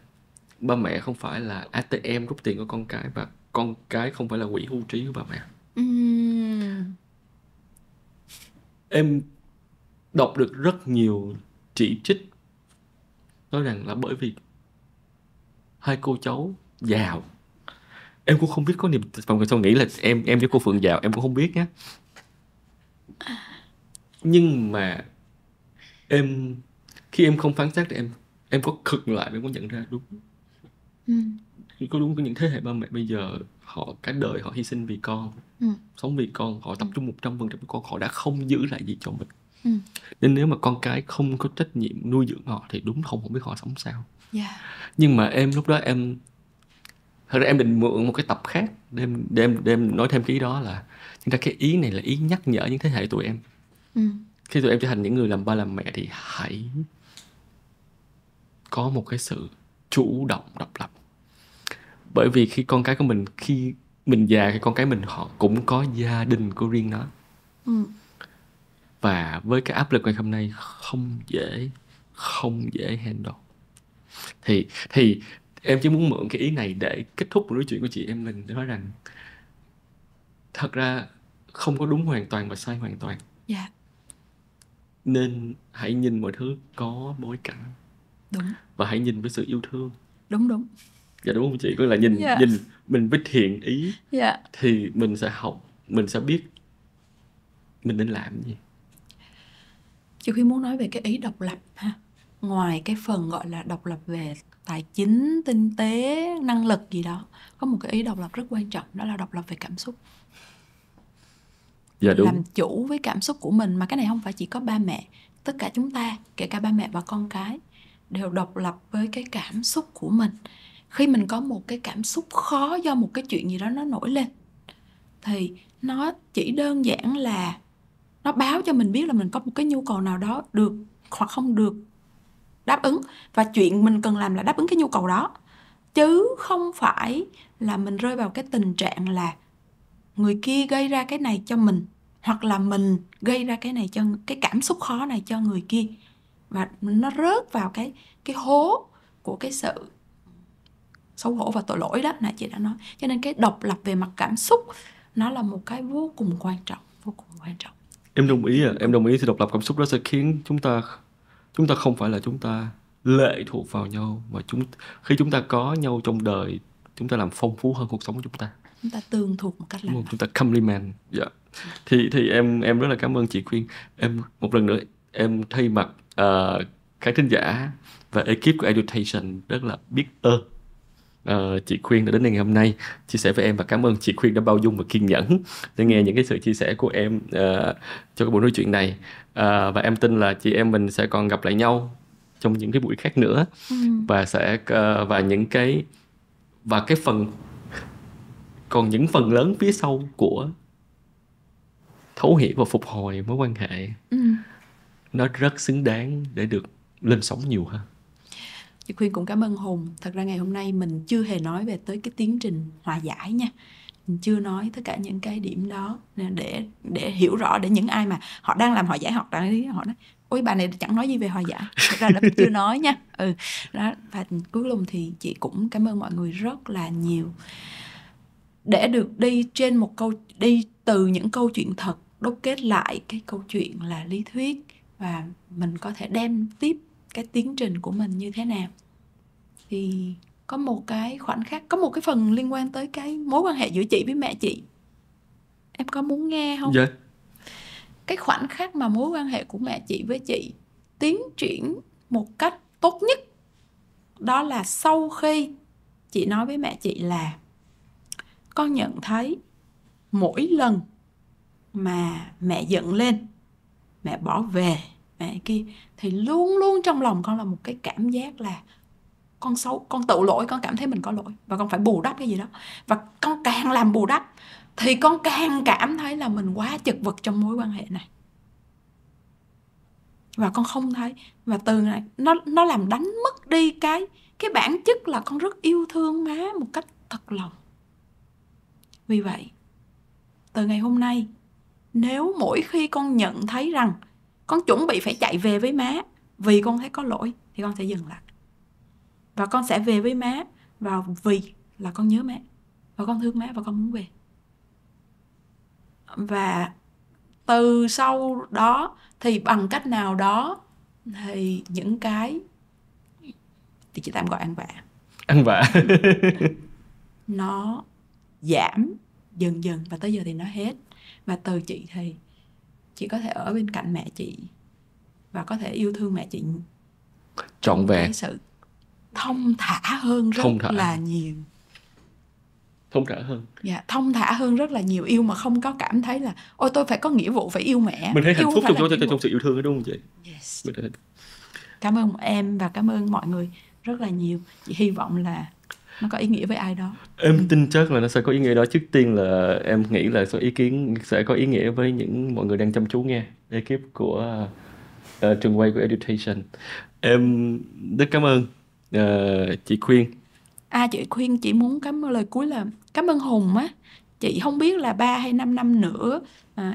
ba mẹ không phải là ATM rút tiền của con cái, và con cái không phải là quỹ hưu trí của ba mẹ. Em đọc được rất nhiều chỉ trích nói rằng là bởi vì hai cô cháu giàu. Em cũng không biết có niềm, mọi người sao nghĩ là em với cô Phượng giàu, em cũng không biết nhé. Nhưng mà khi em không phán xét thì em có khựng lại, em có nhận ra đúng. Có đúng, có những thế hệ ba mẹ bây giờ họ cả đời họ hy sinh vì con, sống vì con, họ tập trung 100% với con, họ đã không giữ lại gì cho mình. Nên nếu mà con cái không có trách nhiệm nuôi dưỡng họ thì đúng không biết họ sống sao. Nhưng mà em lúc đó thật ra em định mượn một cái tập khác để em nói thêm cái ý đó, là chúng ta cái ý này là ý nhắc nhở những thế hệ tụi em. Khi tụi em trở thành những người làm ba làm mẹ thì hãy có một cái sự chủ động độc lập. Bởi vì khi con cái của mình, khi mình già, thì con cái mình họ cũng có gia đình của riêng nó. Và với cái áp lực ngày hôm nay không dễ handle. Thì Em chỉ muốn mượn cái ý này để kết thúc cuộc nói chuyện của chị em mình, để nói rằng thật ra không có đúng hoàn toàn và sai hoàn toàn. Dạ, Nên hãy nhìn mọi thứ có bối cảnh đúng, và hãy nhìn với sự yêu thương. đúng. Dạ đúng không chị? Có là nhìn Dạ. nhìn mình với thiện ý Dạ. thì mình sẽ học, mình sẽ biết mình nên làm gì. Chị Khuyên muốn nói về cái ý độc lập ha. Ngoài cái phần gọi là độc lập về tài chính, kinh tế, năng lực gì đó, có một cái ý độc lập rất quan trọng, đó là độc lập về cảm xúc. Dạ đúng. Làm chủ với cảm xúc của mình. Mà cái này không phải chỉ có ba mẹ, tất cả chúng ta, kể cả ba mẹ và con cái, đều độc lập với cái cảm xúc của mình. Khi mình có một cái cảm xúc khó do một cái chuyện gì đó nó nổi lên, thì nó chỉ đơn giản là nó báo cho mình biết là mình có một cái nhu cầu nào đó được hoặc không được đáp ứng. Và chuyện mình cần làm là đáp ứng cái nhu cầu đó, chứ không phải là mình rơi vào cái tình trạng là người kia gây ra cái này cho mình, hoặc là mình gây ra cái này cho cái cảm xúc khó này cho người kia, và nó rớt vào cái hố của cái sự xấu hổ và tội lỗi đó nãy chị đã nói. Cho nên cái độc lập về mặt cảm xúc nó là một cái vô cùng quan trọng, vô cùng quan trọng. Em đồng ý em đồng ý thì độc lập cảm xúc đó sẽ khiến chúng ta không phải là chúng ta lệ thuộc vào nhau, mà khi chúng ta có nhau trong đời, chúng ta làm phong phú hơn cuộc sống của chúng ta. Chúng ta tương thuộc một cách lành mạnh. Chúng ta complement. Dạ. Thì em rất là cảm ơn chị Khuyên. Em một lần nữa em thay mặt khán thính giả và ekip của Edutation rất là biết ơn chị Khuyên đã đến đây ngày hôm nay chia sẻ với em, và cảm ơn chị Khuyên đã bao dung và kiên nhẫn để nghe những cái sự chia sẻ của em cho cái buổi nói chuyện này. Và em tin là chị em mình sẽ còn gặp lại nhau trong những cái buổi khác nữa. Và những phần lớn phía sau của thấu hiểu và phục hồi mối quan hệ nó rất xứng đáng để được lên sóng nhiều hơn. Chị Khuyên cũng cảm ơn Hùng. Thật ra ngày hôm nay mình chưa hề nói về tới cái tiến trình hòa giải nha. Mình chưa nói tất cả những cái điểm đó để hiểu rõ, để những ai mà họ đang làm hòa giải, họ nói ôi bà này chẳng nói gì về hòa giải. Thật ra đã chưa nói nha. Đó. Và cuối cùng thì chị cũng cảm ơn mọi người rất là nhiều để được đi từ những câu chuyện thật, đúc kết lại cái câu chuyện là lý thuyết, và mình có thể đem tiếp cái tiến trình của mình như thế nào. Thì có một cái khoảnh khắc, có một cái phần liên quan tới cái mối quan hệ giữa chị với mẹ chị. Em có muốn nghe không? Dạ. Cái khoảnh khắc mà mối quan hệ của mẹ chị với chị tiến triển một cách tốt nhất, đó là sau khi chị nói với mẹ chị là con nhận thấy mỗi lần mà mẹ giận lên, mẹ bỏ về, mẹ kia, thì luôn luôn trong lòng con là một cái cảm giác là con xấu, con tự lỗi, con cảm thấy mình có lỗi và con phải bù đắp cái gì đó. Và con càng làm bù đắp thì con càng cảm thấy là mình quá chật vật trong mối quan hệ này. Và con không thấy, và từ này nó làm đánh mất đi cái bản chất là con rất yêu thương má một cách thật lòng. Vì vậy, từ ngày hôm nay, nếu mỗi khi con nhận thấy rằng con chuẩn bị phải chạy về với má vì con thấy có lỗi, thì con sẽ dừng lại. Và con sẽ về với má vì là con nhớ má, và con thương má, và con muốn về. Và từ sau đó thì bằng cách nào đó thì những cái thì chị tạm gọi ăn vạ nó giảm dần dần, và tới giờ thì nó hết. Và từ chị thì chị có thể ở bên cạnh mẹ chị và có thể yêu thương mẹ chị trọn vẹn, cái sự thông thả hơn là nhiều. Thông thả hơn. Dạ, thông thả hơn rất là nhiều. Yêu mà không có cảm thấy là ôi tôi phải có nghĩa vụ phải yêu mẹ. Mình thấy hạnh phúc trong sự yêu thương đó, đúng không chị? Yes. Cảm ơn em và cảm ơn mọi người rất là nhiều. Chị hy vọng là nó có ý nghĩa với ai đó. Em tin chắc là nó sẽ có ý nghĩa đó. Trước tiên là em nghĩ là sẽ có ý nghĩa với những mọi người đang chăm chú nghe, ekip của trường quay của Education. Em rất cảm ơn chị Khuyên. Chị Khuyên chỉ muốn lời cuối là cảm ơn Hùng á. Chị không biết là 3 hay 5 năm nữa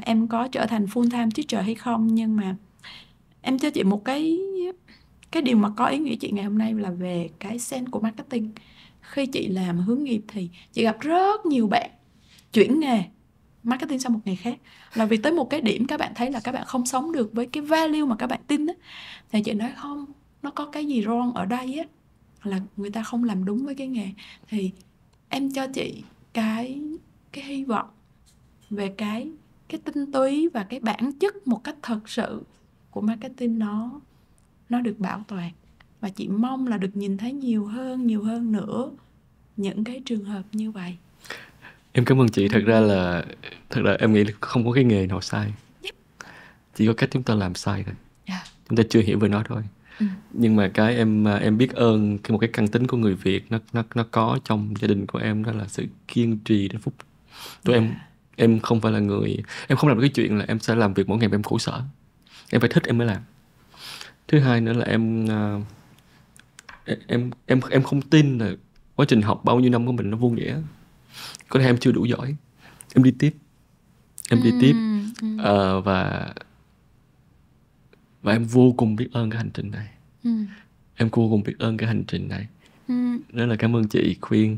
em có trở thành full time teacher hay không, nhưng mà em cho chị một cái điều mà có ý nghĩa chị ngày hôm nay là về cái sense của marketing. khi chị làm hướng nghiệp thì chị gặp rất nhiều bạn chuyển nghề marketing sang một nghề khác, là vì tới một cái điểm các bạn thấy là các bạn không sống được với cái value mà các bạn tin á. Thì chị nói không, nó có cái gì wrong ở đây á, là người ta không làm đúng với cái nghề. Thì em cho chị cái hy vọng về cái tinh túy và cái bản chất một cách thật sự của marketing, nó được bảo toàn. Và chị mong là được nhìn thấy nhiều hơn nữa những cái trường hợp như vậy. Em cảm ơn chị. Thật ra em nghĩ là không có cái nghề nào sai. Chỉ có cách chúng ta làm sai thôi. Chúng ta chưa hiểu về nó thôi. Nhưng mà cái em biết ơn một cái căn tính của người Việt nó có trong gia đình của em, đó là sự kiên trì đến phút. Em không phải là người, em không làm được cái chuyện là em sẽ làm việc mỗi ngày mà em khổ sở. Em phải thích em mới làm. Thứ hai nữa là em không tin là quá trình học bao nhiêu năm của mình nó vô nghĩa. Có thể em chưa đủ giỏi, em đi tiếp. Và em vô cùng biết ơn cái hành trình này. Rất là cảm ơn chị khuyên.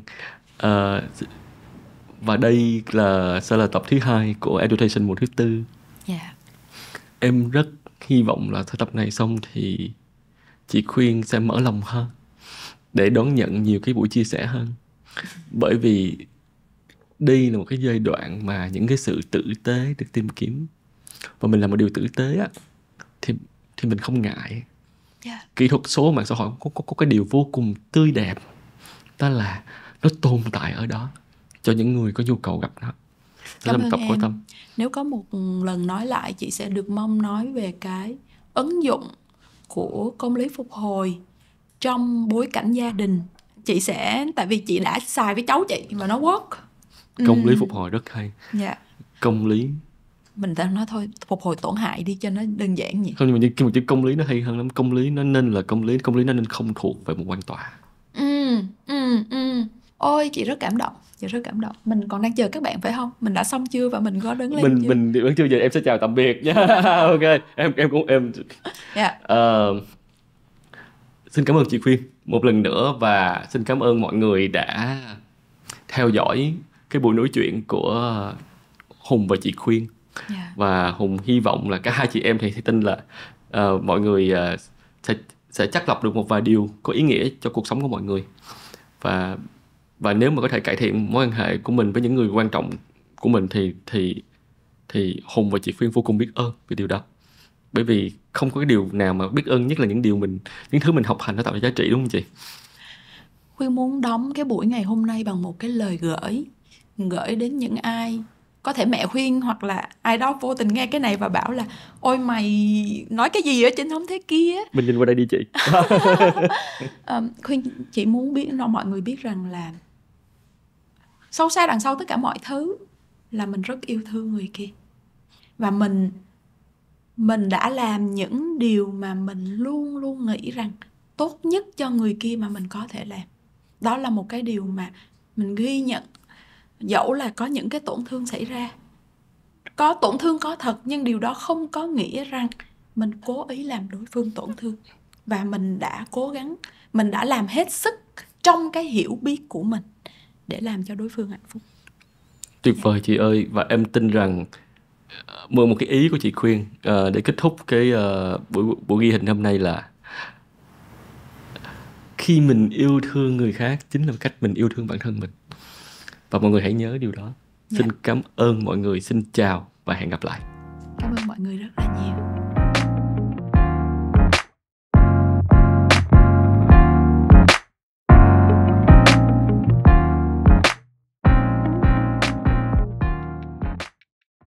Và đây sẽ là tập thứ 2 của Education mùa thứ 4. Em rất hy vọng là tập này xong thì chị khuyên sẽ mở lòng hơn để đón nhận nhiều cái buổi chia sẻ hơn. Bởi vì đây là một cái giai đoạn mà những cái sự tử tế được tìm kiếm. Và mình làm một điều tử tế á, thì mình không ngại. Kỹ thuật số mạng xã hội có cái điều vô cùng tươi đẹp, đó là nó tồn tại ở đó cho những người có nhu cầu gặp nó. Cảm ơn em. Nếu có một lần nói lại, chị sẽ được mong nói về cái ứng dụng của công lý phục hồi trong bối cảnh gia đình. Chị sẽ, tại vì chị đã xài với cháu chị và nó work. Công lý phục hồi rất hay. Công lý, mình ta nói thôi, phục hồi tổn hại đi cho nó đơn giản vậy. Không, nhưng mà chữ công lý nó hay hơn lắm. Công lý nó nên là công lý nó nên không thuộc về một quan tòa. Ôi, chị rất cảm động. Mình còn đang chờ các bạn phải không? Mình đã xong chưa và mình có đứng lên chưa? Mình vẫn chưa. Giờ em sẽ chào tạm biệt nha. Ok, em cũng xin cảm ơn chị Khuyên một lần nữa, và xin cảm ơn mọi người đã theo dõi cái buổi nói chuyện của Hùng và chị Khuyên. Và Hùng hy vọng là cả hai chị em thì tin là mọi người sẽ chắc lọc được một vài điều có ý nghĩa cho cuộc sống của mọi người. Và nếu mà có thể cải thiện mối quan hệ của mình với những người quan trọng của mình thì Hùng và chị Khuyên vô cùng biết ơn về điều đó. Bởi vì không có cái điều nào mà biết ơn nhất là những thứ mình học hành nó tạo ra giá trị, đúng không chị? Khuyên muốn đóng cái buổi ngày hôm nay bằng một cái lời gửi đến những ai, có thể mẹ Khuyên hoặc là ai đó vô tình nghe cái này và bảo là ôi mày nói cái gì ở trên thống thế kia. Mình nhìn qua đây đi chị. Khuyên chỉ muốn biết mọi người biết rằng là sâu xa đằng sau tất cả mọi thứ là mình rất yêu thương người kia. Và mình đã làm những điều mà mình luôn luôn nghĩ rằng tốt nhất cho người kia mà mình có thể làm. Đó là một cái điều mà mình ghi nhận. Dẫu là có những cái tổn thương xảy ra, có tổn thương có thật, nhưng điều đó không có nghĩa rằng mình cố ý làm đối phương tổn thương. Và mình đã cố gắng, mình đã làm hết sức trong cái hiểu biết của mình để làm cho đối phương hạnh phúc. Tuyệt vời chị ơi. Và em tin rằng mượn một cái ý của chị Khuyên để kết thúc cái buổi ghi hình hôm nay là khi mình yêu thương người khác chính là cách mình yêu thương bản thân mình. Và mọi người hãy nhớ điều đó. Xin cảm ơn mọi người. Xin chào và hẹn gặp lại. Cảm ơn mọi người rất là nhiều.